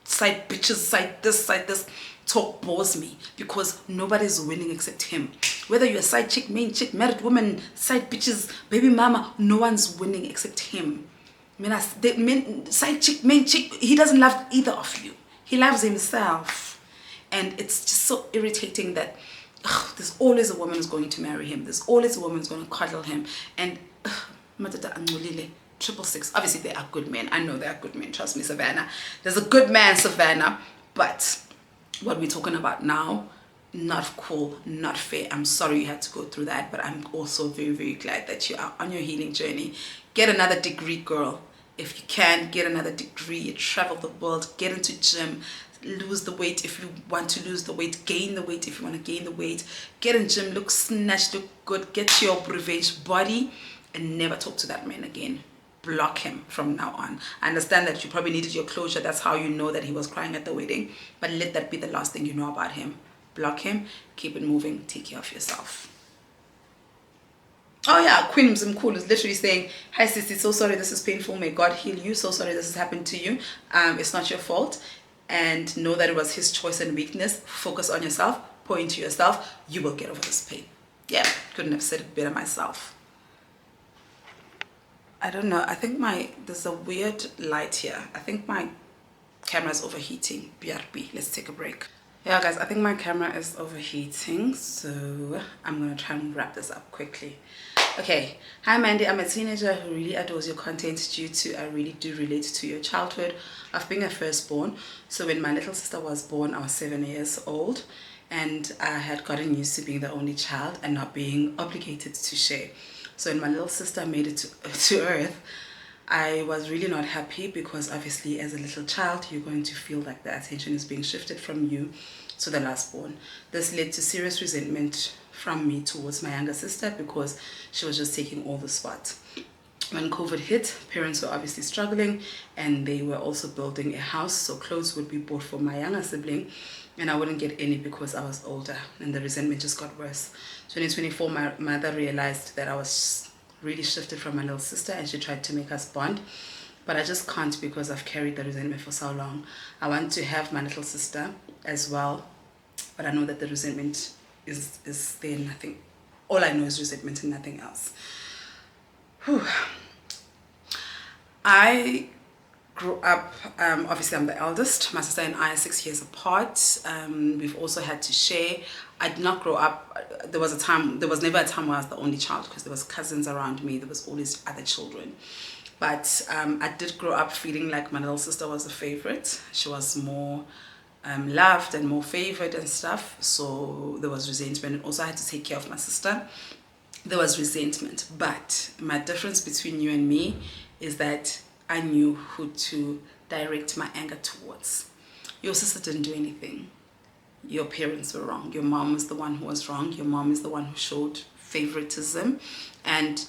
bitches, side this talk bores me. Because nobody's winning except him. Whether you're a side chick, main chick, married woman, side bitches, baby mama, no one's winning except him. Side chick, main chick, he doesn't love either of you. He loves himself. And it's just so irritating that there's always a woman who's going to marry him. There's always a woman who's going to cuddle him. And Matata Angolile, 666. Obviously, they are good men. I know they are good men. Trust me, Savannah. There's a good man, Savannah. But what we're talking about now, not cool, not fair. I'm sorry you had to go through that, but I'm also very, very glad that you are on your healing journey. Get another degree, girl. If you can, get another degree, travel the world, get into gym, lose the weight if you want to lose the weight, gain the weight if you want to gain the weight, get in gym, look snatched, look good, get your revenge body, and never talk to that man again. Block him from now on. I understand that you probably needed your closure. That's how you know that he was crying at the wedding. But let that be the last thing you know about him. Block him. Keep it moving. Take care of yourself. Oh yeah, Queen Mzimkulu is literally saying, "Hi Sissy, so sorry this is painful. May God heal you. So sorry this has happened to you. It's not your fault. And know that it was his choice and weakness. Focus on yourself. Point to yourself. You will get over this pain." Yeah, couldn't have said it better myself. I don't know. I think there's a weird light here. I think my camera's overheating. BRB. Let's take a break. Yeah, guys, I think my camera is overheating, so I'm gonna try and wrap this up quickly. Okay, hi Mandy, I'm a teenager who really adores your content due to I really do relate to your childhood of being a firstborn. So when my little sister was born, I was 7 years old, and I had gotten used to being the only child and not being obligated to share. So when my little sister made it to Earth, I was really not happy because obviously as a little child, you're going to feel like the attention is being shifted from you to the last born. This led to serious resentment from me towards my younger sister because she was just taking all the spots. When COVID hit, parents were obviously struggling and they were also building a house, so clothes would be bought for my younger sibling and I wouldn't get any because I was older, and the resentment just got worse. 2024, my mother realized that I was really shifted from my little sister and she tried to make us bond, but I just can't because I've carried the resentment for so long. I want to have my little sister as well, but I know that the resentment is there, nothing. All I know is resentment and nothing else. Whew. I grew up, obviously I'm the eldest. My sister and I are 6 years apart. We've also had to share. I did not grow up, there was never a time where I was the only child because there was cousins around me. There was always other children. But I did grow up feeling like my little sister was the favorite. She was more loved and more favored and stuff. So there was resentment, and also I had to take care of my sister. There was resentment, but my difference between you and me is that I knew who to direct my anger towards. Your sister didn't do anything. Your parents were wrong. Your mom was the one who was wrong. Your mom is the one who showed favoritism. And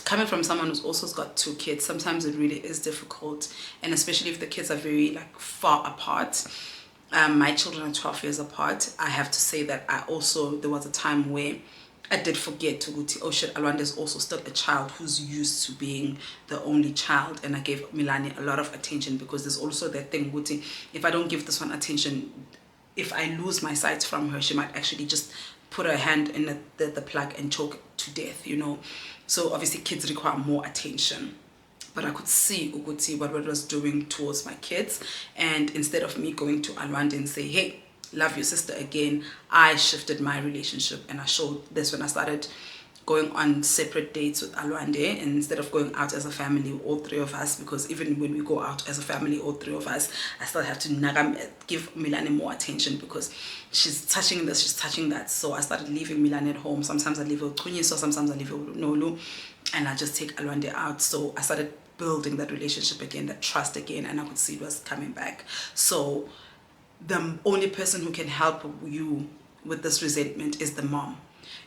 coming from someone who's also got 2 kids, sometimes it really is difficult, and especially if the kids are very like far apart. My children are 12 years apart. I have to say that there was a time where I did forget to go to, oh shit, Alwanda is also still a child who's used to being the only child, and I gave Milani a lot of attention because there's also that thing, Guti, if I don't give this one attention, if I lose my sight from her, she might actually just put her hand in the plug and choke to death, you know. So obviously kids require more attention. But I could see Uguti what it was doing towards my kids, and instead of me going to Alwanda and say, hey, love your sister again, I shifted my relationship, and I showed this when I started going on separate dates with Alwande, and instead of going out as a family, all 3 of us, because even when we go out as a family, all 3 of us, I still have to give Milani more attention because she's touching this, she's touching that. So I started leaving Milani at home. Sometimes I leave her with Kunyi, so sometimes I leave her with Nolu, and I just take Alwande out. So I started building that relationship again, that trust again, and I could see it was coming back. So the only person who can help you with this resentment is the mom.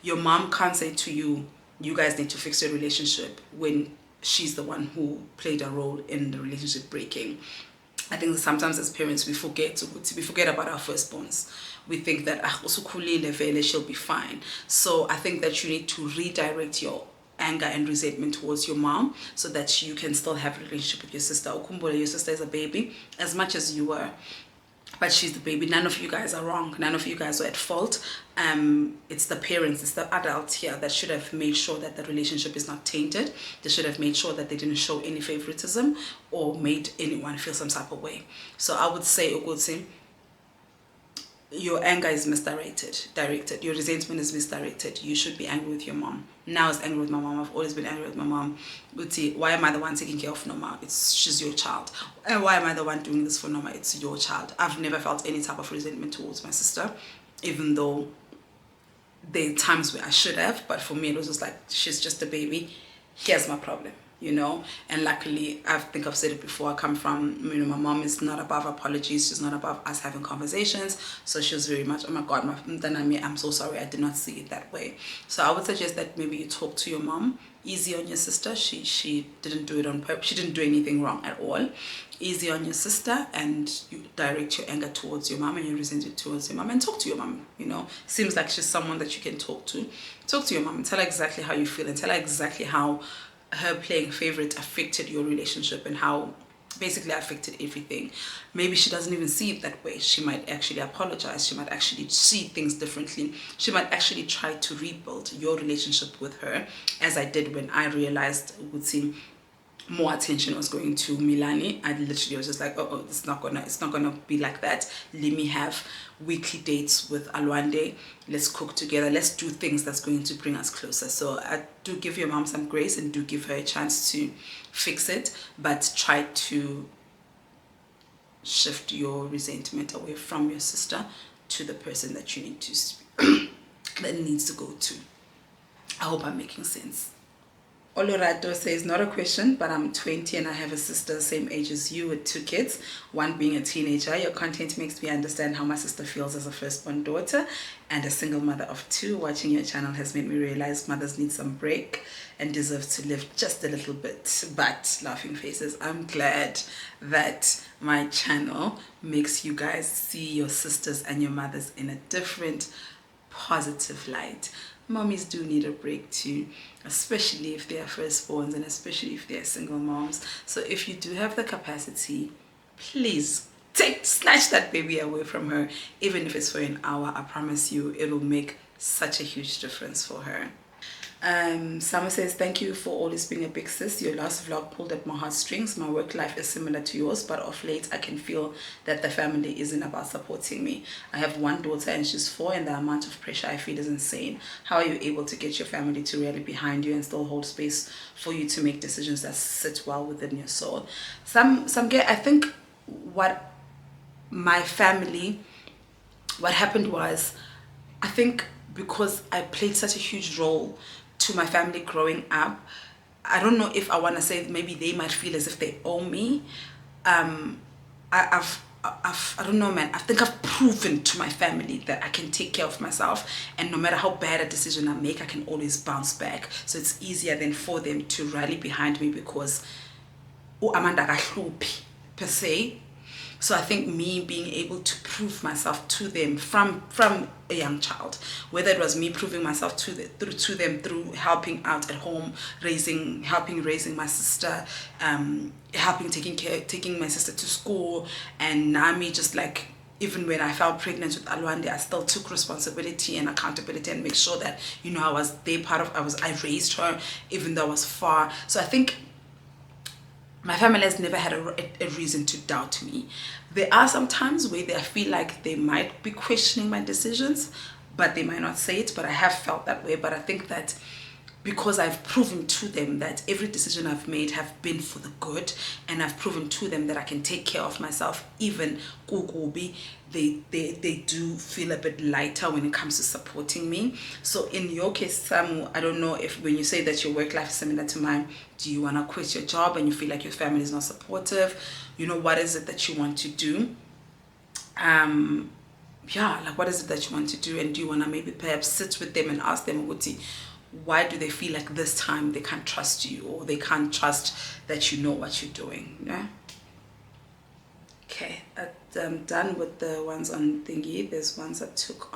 Your mom can't say to you, you guys need to fix your relationship, when she's the one who played a role in the relationship breaking. I think sometimes as parents we forget about our firstborns. We think that she'll be fine. So I think that you need to redirect your anger and resentment towards your mom so that you can still have a relationship with your sister. Ukumbula, your sister is a baby as much as you were, but she's the baby. None of you guys are wrong. None of you guys are at fault. It's the parents, it's the adults here that should have made sure that the relationship is not tainted. They should have made sure that they didn't show any favoritism or made anyone feel some type of way. So I would say, Uguti, your anger is directed. Your resentment is misdirected. You should be angry with your mom. Now I was angry with my mom. I've always been angry with my mom. Uti, why am I the one taking care of Noma? She's your child. And why am I the one doing this for Noma? It's your child. I've never felt any type of resentment towards my sister. even though there are times where I should have, but for me it was just like, she's just a baby. Here's my problem, you know. And luckily, I think I've said it before, I come from, you know, my mom is not above apologies, she's not above us having conversations. So she was very much, oh my god, I'm so sorry, I did not see it that way. So I would suggest that maybe you talk to your mom. Easy on your sister. She didn't do it on purpose. She didn't do anything wrong at all. Easy on your sister, and you direct your anger towards your mom and your resentment towards your mom, and talk to your mom. You know, seems like she's someone that you can talk to. Talk to your mom and tell her exactly how you feel, and tell her exactly how her playing favorite affected your relationship, and how basically affected everything. Maybe she doesn't even see it that way. She might actually apologize. She might actually see things differently. She might actually try to rebuild your relationship with her, as I did when I realized it would seem more attention was going to Milani. I literally was just like, oh, it's not gonna be like that. Let me have weekly dates with Alwande. Let's cook together. Let's do things that's going to bring us closer. So I do give your mom some grace and do give her a chance to fix it, but try to shift your resentment away from your sister to the person that you need to that needs to go to. I hope I'm making sense. Olorado says, not a question, but I'm 20 and I have a sister same age as you with 2 kids, one being a teenager. Your content makes me understand how my sister feels as a firstborn daughter and a single mother of 2. Watching your channel has made me realize mothers need some break and deserve to live just a little bit. But laughing faces, I'm glad that my channel makes you guys see your sisters and your mothers in a different, positive light. Mommies do need a break too, especially if they are firstborns and especially if they are single moms. So if you do have the capacity, please snatch that baby away from her, even if it's for an hour. I promise you it will make such a huge difference for her. Summer says, thank you for always being a big sis. Your last vlog pulled at my heartstrings. My work life is similar to yours, but of late I can feel that the family isn't about supporting me. I have one daughter and she's 4, and the amount of pressure I feel is insane. How are you able to get your family to rally behind you and still hold space for you to make decisions that sit well within your soul? I think what my family, what happened was, I think because I played such a huge role to my family growing up, I don't know if I want to say maybe they might feel as if they owe me. I don't know, man. I think I've proven to my family that I can take care of myself, and no matter how bad a decision I make, I can always bounce back. So it's easier then for them to rally behind me because Amanda per se. So I think me being able to prove myself to them from a young child, whether it was me proving myself to them through helping out at home, helping raising my sister, taking my sister to school, and now me just like, even when I fell pregnant with Alwande, I still took responsibility and accountability and make sure that, you know, I raised her even though I was far. So I think my family has never had a reason to doubt me. There are some times where they feel like they might be questioning my decisions, but they might not say it, but I have felt that way. But I think that because I've proven to them that every decision I've made have been for the good, and I've proven to them that I can take care of myself, even kukubi, they do feel a bit lighter when it comes to supporting me. So in your case, Samu, I don't know if when you say that your work life is similar to mine, do you want to quit your job and you feel like your family is not supportive? You know, what is it that you want to do? Yeah, like what is it that you want to do, and do you want to maybe perhaps sit with them and ask them, why do they feel like this time they can't trust you, or they can't trust that you know what you're doing? Yeah. Okay, I'm done with the ones on thingy. There's ones I took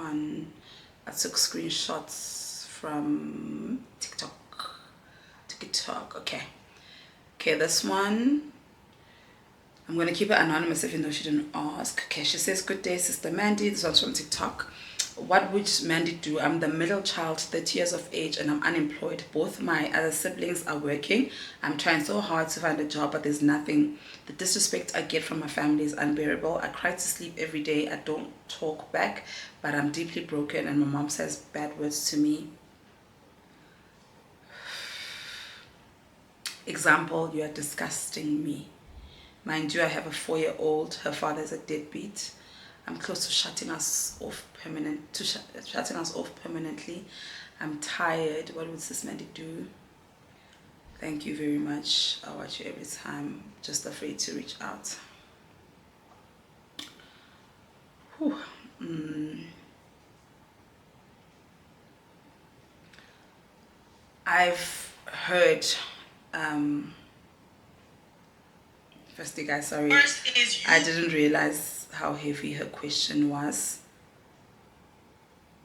screenshots from TikTok. Okay, this one, I'm going to keep it anonymous even though she didn't ask. Okay, she says, good day, Sister Mandy. This one's from TikTok. What would Mandy do? I'm the middle child, 30 years of age, and I'm unemployed. Both my other siblings are working. I'm trying so hard to find a job, but there's nothing. The disrespect I get from my family is unbearable. I cry to sleep every day. I don't talk back, but I'm deeply broken, and my mom says bad words to me. Example, you are disgusting me. Mind you, I have a 4-year-old. Her father is a deadbeat. I'm close to shutting us off shutting us off permanently. I'm tired. What would Sis Mandy do? Thank you very much. I watch you every time. Just afraid to reach out. Whew. I've heard, firstly guys, sorry, I didn't realize how heavy her question was,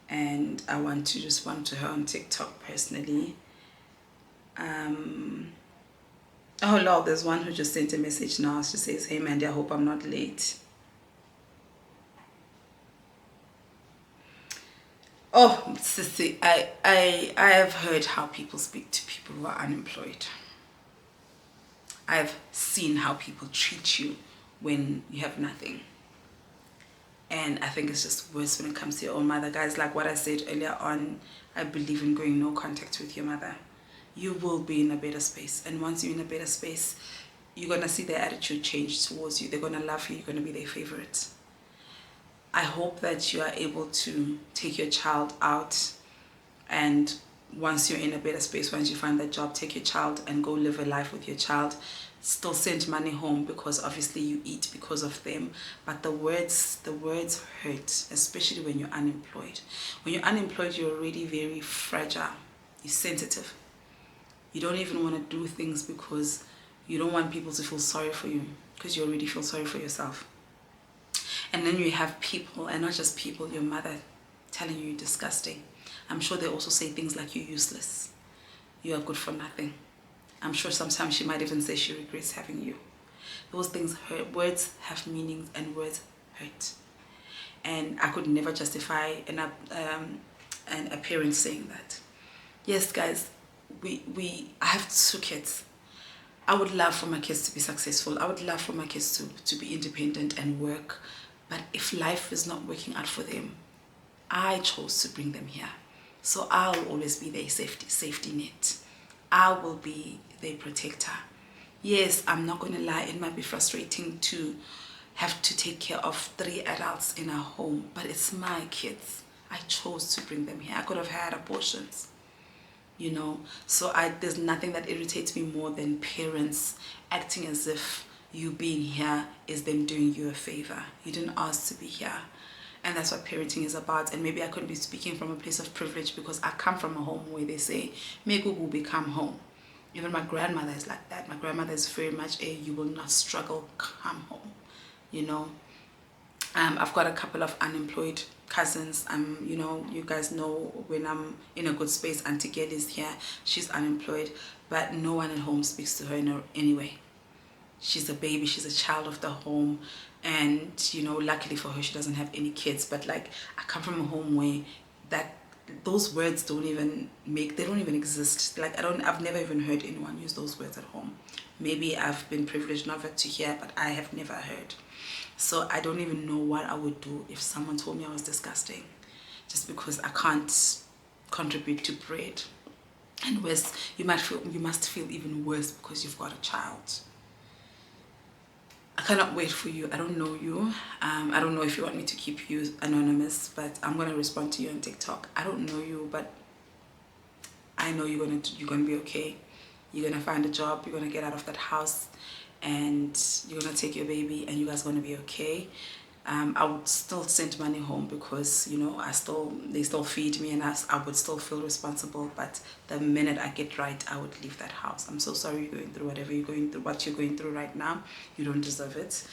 and I want to respond to her on TikTok personally. Oh lord, there's one who just sent a message now. She says, hey Mandy, I hope I'm not late. Oh, sissy, I have heard how people speak to people who are unemployed. I've seen how people treat you when you have nothing. And I think it's just worse when it comes to your own mother. Guys, like what I said earlier on, I believe in going no contact with your mother. You will be in a better space. And once you're in a better space, you're going to see their attitude change towards you. They're going to love you. You're going to be their favorite. I hope that you are able to take your child out, and once you're in a better space, once you find that job, take your child and go live a life with your child. Still send money home because obviously you eat because of them, but the words hurt, especially when you're unemployed. When you're unemployed, you're already very fragile. You're sensitive. You don't even want to do things because you don't want people to feel sorry for you, because you already feel sorry for yourself. And then you have people, and not just people, your mother telling you you're disgusting. I'm sure they also say things like you're useless, you are good for nothing. I'm sure sometimes she might even say she regrets having you. Those things hurt. Words have meanings and words hurt. And I could never justify a parent saying that. Yes, guys, I have 2 kids. I would love for my kids to be successful. I would love for my kids to be independent and work. But if life is not working out for them, I chose to bring them here. So I'll always be their safety net. I will be their protector. Yes, I'm not going to lie. It might be frustrating to have to take care of 3 adults in a home, but it's my kids. I chose to bring them here. I could have had abortions, you know. So there's nothing that irritates me more than parents acting as if you being here is them doing you a favor. You didn't ask to be here. And that's what parenting is about. And maybe I couldn't be speaking from a place of privilege because I come from a home where they say, make Gugu become home. Even my grandmother is like that. My grandmother is very much you will not struggle, come home, you know. I've got a couple of unemployed cousins. You know, you guys know when I'm in a good space, Auntie Ged is here. She's unemployed, but no one at home speaks to her in any way. She's a baby, she's a child of the home, and you know, luckily for her, she doesn't have any kids. But like, I come from a home where those words don't even exist. Like, I've never even heard anyone use those words at home. Maybe I've been privileged never to hear, but I have never heard. So I don't even know what I would do if someone told me I was disgusting, just because I can't contribute to bread. And worse, you must feel even worse because you've got a child. I cannot wait for you. I don't know you. I don't know if you want me to keep you anonymous, but I'm gonna respond to you on TikTok. I don't know you, but I know you're gonna be okay. You're gonna find a job. You're gonna get out of that house, and you're gonna take your baby, and you guys are gonna be okay. I would still send money home because, you know, they still feed me, and I would still feel responsible. But the minute I get right, I would leave that house. I'm so sorry you're going through whatever you're going through, what you're going through right now. You don't deserve it.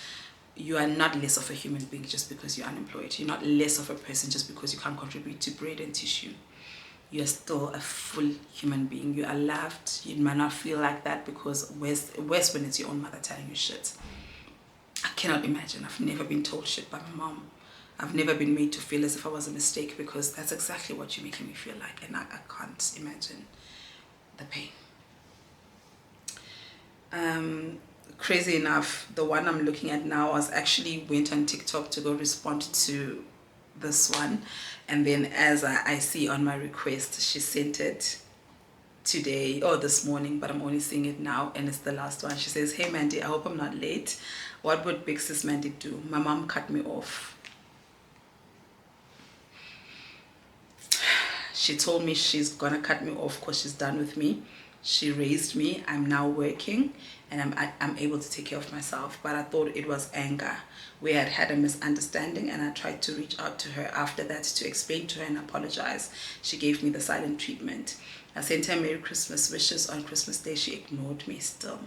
You are not less of a human being just because you're unemployed. You're not less of a person just because you can't contribute to bread and tissue. You're still a full human being. You are loved. You might not feel like that because worse when it's your own mother telling you shit. I cannot imagine. I've never been told shit by my mom. I've never been made to feel as if I was a mistake, because that's exactly what you're making me feel like, and I can't imagine the pain. Crazy enough, the one I'm looking at now, I went on TikTok to go respond to this one, and then as I see on my request, she sent it today or this morning, but I'm only seeing it now, and it's the last one. She says, hey Mandy, I hope I'm not late. What would big sis Mandy do? My mom cut me off. She told me she's gonna cut me off because she's done with me. She raised me. I'm now working, and I'm able to take care of myself. But I thought it was anger. We had had a misunderstanding, and I tried to reach out to her after that to explain to her and apologize. She gave me the silent treatment. I sent her Merry Christmas wishes on Christmas Day. She ignored me still.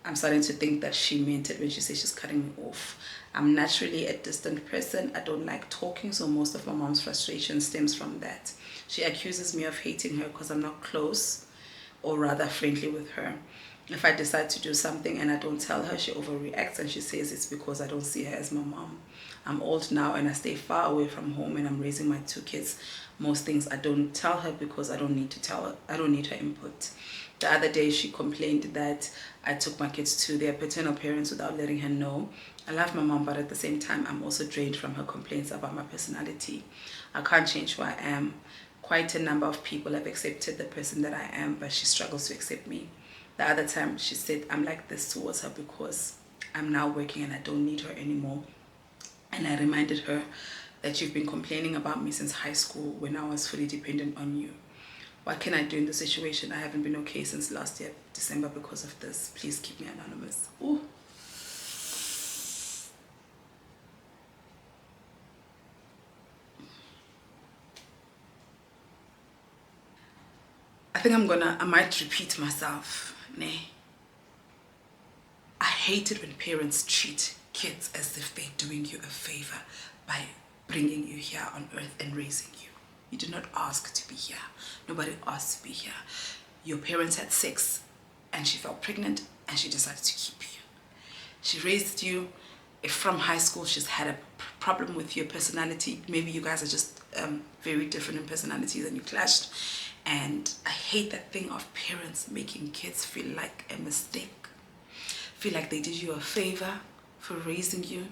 I'm starting to think that she meant it when she says she's cutting me off. I'm naturally a distant person. I don't like talking, so most of my mom's frustration stems from that. She accuses me of hating her because I'm not close, or rather friendly with her. If I decide to do something and I don't tell her, she overreacts and she says it's because I don't see her as my mom. I'm old now and I stay far away from home, and I'm raising my 2 kids. Most things I don't tell her because I don't need to tell her. I don't need her input. The other day she complained that I took my kids to their paternal parents without letting her know. I love my mom, but at the same time I'm also drained from her complaints about my personality. I can't change who I am. Quite a number of people have accepted the person that I am, but she struggles to accept me. The other time she said I'm like this towards her because I'm now working and I don't need her anymore. And I reminded her that you've been complaining about me since high school when I was fully dependent on you. What can I do in the situation? I haven't been okay since last year, December, because of this. Please keep me anonymous. Ooh. I think I might repeat myself. Nay. I hate it when parents treat kids as if they're doing you a favor by bringing you here on earth and raising you. You did not ask to be here. Nobody asked to be here. Your parents had sex and she fell pregnant and she decided to keep you. She raised you. If from high school she's had a problem with your personality, maybe you guys are just very different in personalities and you clashed. And I hate that thing of parents making kids feel like a mistake, feel like they did you a favor for raising you.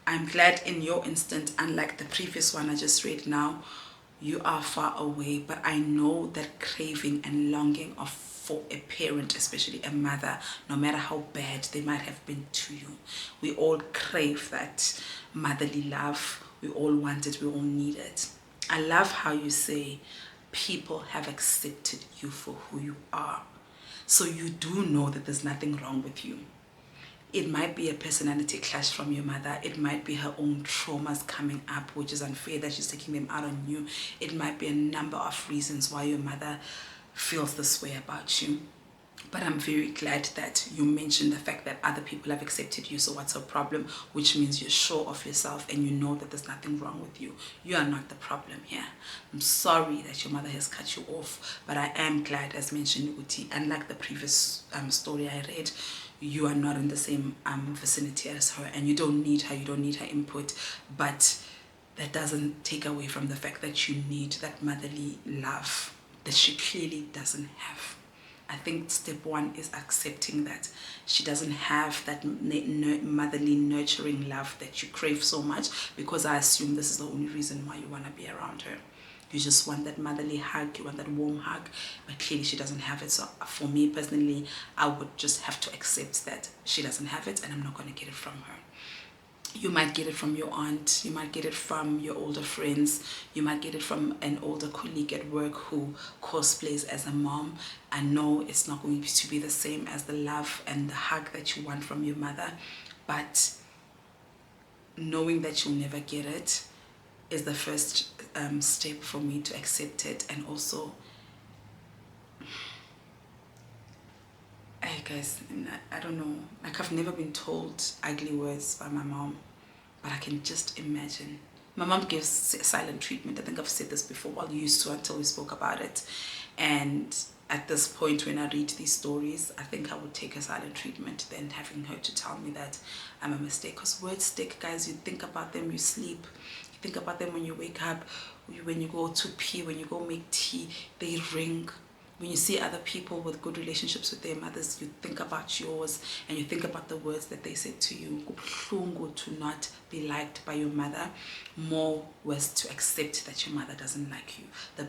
I'm glad in your instant, unlike the previous one I just read now, you are far away, but I know that craving and longing of for a parent, especially a mother, no matter how bad they might have been to you. We all crave that motherly love. We all want it, we all need it. I love how you say people have accepted you for who you are. So you do know that there's nothing wrong with you. It might be a personality clash from your mother. It might be her own traumas coming up, which is unfair that she's taking them out on you. It might be a number of reasons why your mother feels this way about you. But I'm very glad that you mentioned the fact that other people have accepted you. So what's her problem? Which means you're sure of yourself and you know that there's nothing wrong with you. You are not the problem here. I'm sorry that your mother has cut you off, but I am glad, as mentioned, Uti, unlike the previous story I read, you are not in the same vicinity as her and you don't need her. You don't need her input. But that doesn't take away from the fact that you need that motherly love that she clearly doesn't have. I think step one is accepting that she doesn't have that motherly nurturing love that you crave so much, because I assume this is the only reason why you want to be around her. You just want that motherly hug, you want that warm hug, but clearly she doesn't have it. So for me personally, I would just have to accept that she doesn't have it and I'm not going to get it from her. You might get it from your aunt, you might get it from your older friends, you might get it from an older colleague at work who cosplays as a mom. I know it's not going to be the same as the love and the hug that you want from your mother, but knowing that you'll never get it is the first step for me to accept it. And also, hey guys, I don't know, like I've never been told ugly words by my mom, but I can just imagine. My mom gives silent treatment. I think I've said this before, well, used to, until we spoke about it. And at this point when I read these stories, I think I would take a silent treatment than having her to tell me that I'm a mistake. Because words stick, guys. You think about them, you sleep. You think about them when you wake up, when you go to pee, when you go make tea, they ring. When you see other people with good relationships with their mothers, you think about yours and you think about the words that they said to you. To not be liked by your mother, more was to accept that your mother doesn't like you. The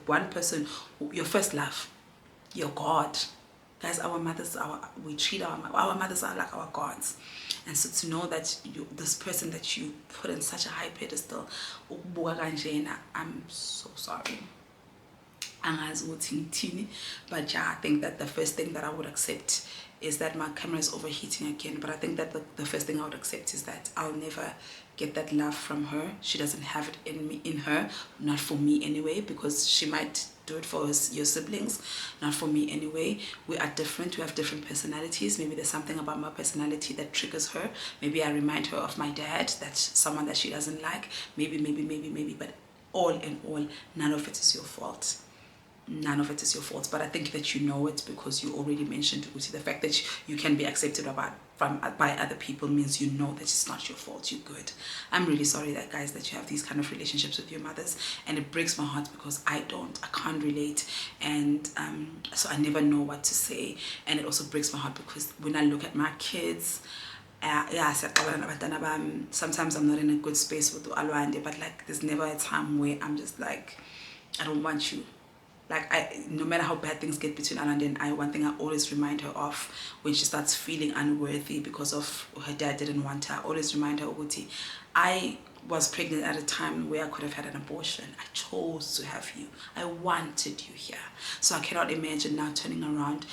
one person, your first love, your God, Guys, our mothers, we treat our mothers are like our gods. And so to know that this person that you put in such a high pedestal, I'm so sorry. But yeah, I think that the first thing that I would accept is that my camera is overheating again. But I think that the first thing I would accept is that I'll never get that love from her. She doesn't have it in her, not for me anyway, because she might do it for your siblings, not for me anyway. We are different, we have different personalities. Maybe there's something about my personality that triggers her. Maybe I remind her of my dad, that's someone that she doesn't like. Maybe, but all in all, none of it is your fault. None of it is your fault. But I think that you know it because you already mentioned Uti. The fact that you can be accepted by other people means you know that it's not your fault. You're good. I'm really sorry that, guys, that you have these kind of relationships with your mothers, and it breaks my heart because I can't relate, and so I never know what to say. And it also breaks my heart because when I look at my kids, yeah, sometimes I'm not in a good space with Alwande, but like there's never a time where I'm just like, I don't want you. Like, no matter how bad things get between Alwande and I, one thing I always remind her of when she starts feeling unworthy because of her dad didn't want her, I always remind her, Uti, I was pregnant at a time where I could have had an abortion. I chose to have you. I wanted you here. So I cannot imagine now turning around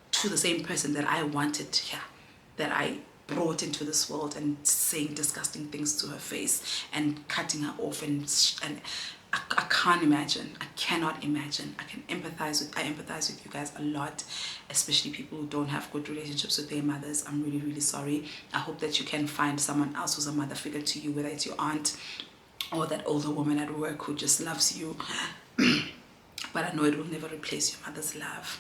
to the same person that I wanted here, that I brought into this world, and saying disgusting things to her face and cutting her off, and I can't imagine. I cannot imagine. I empathize with you guys a lot, especially people who don't have good relationships with their mothers. I'm really, really sorry. I hope that you can find someone else who's a mother figure to you, whether it's your aunt or that older woman at work who just loves you. But I know it will never replace your mother's love.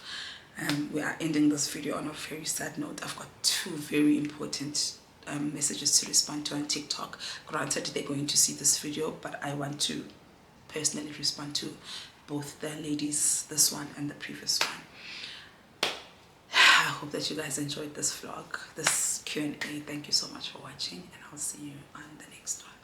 We are ending this video on a very sad note. I've got two very important messages to respond to on TikTok. Granted, they're going to see this video, but I want to personally respond to both the ladies, this one and the previous one. I hope that you guys enjoyed this vlog, this Q&A. Thank you so much for watching, and I'll see you on the next one.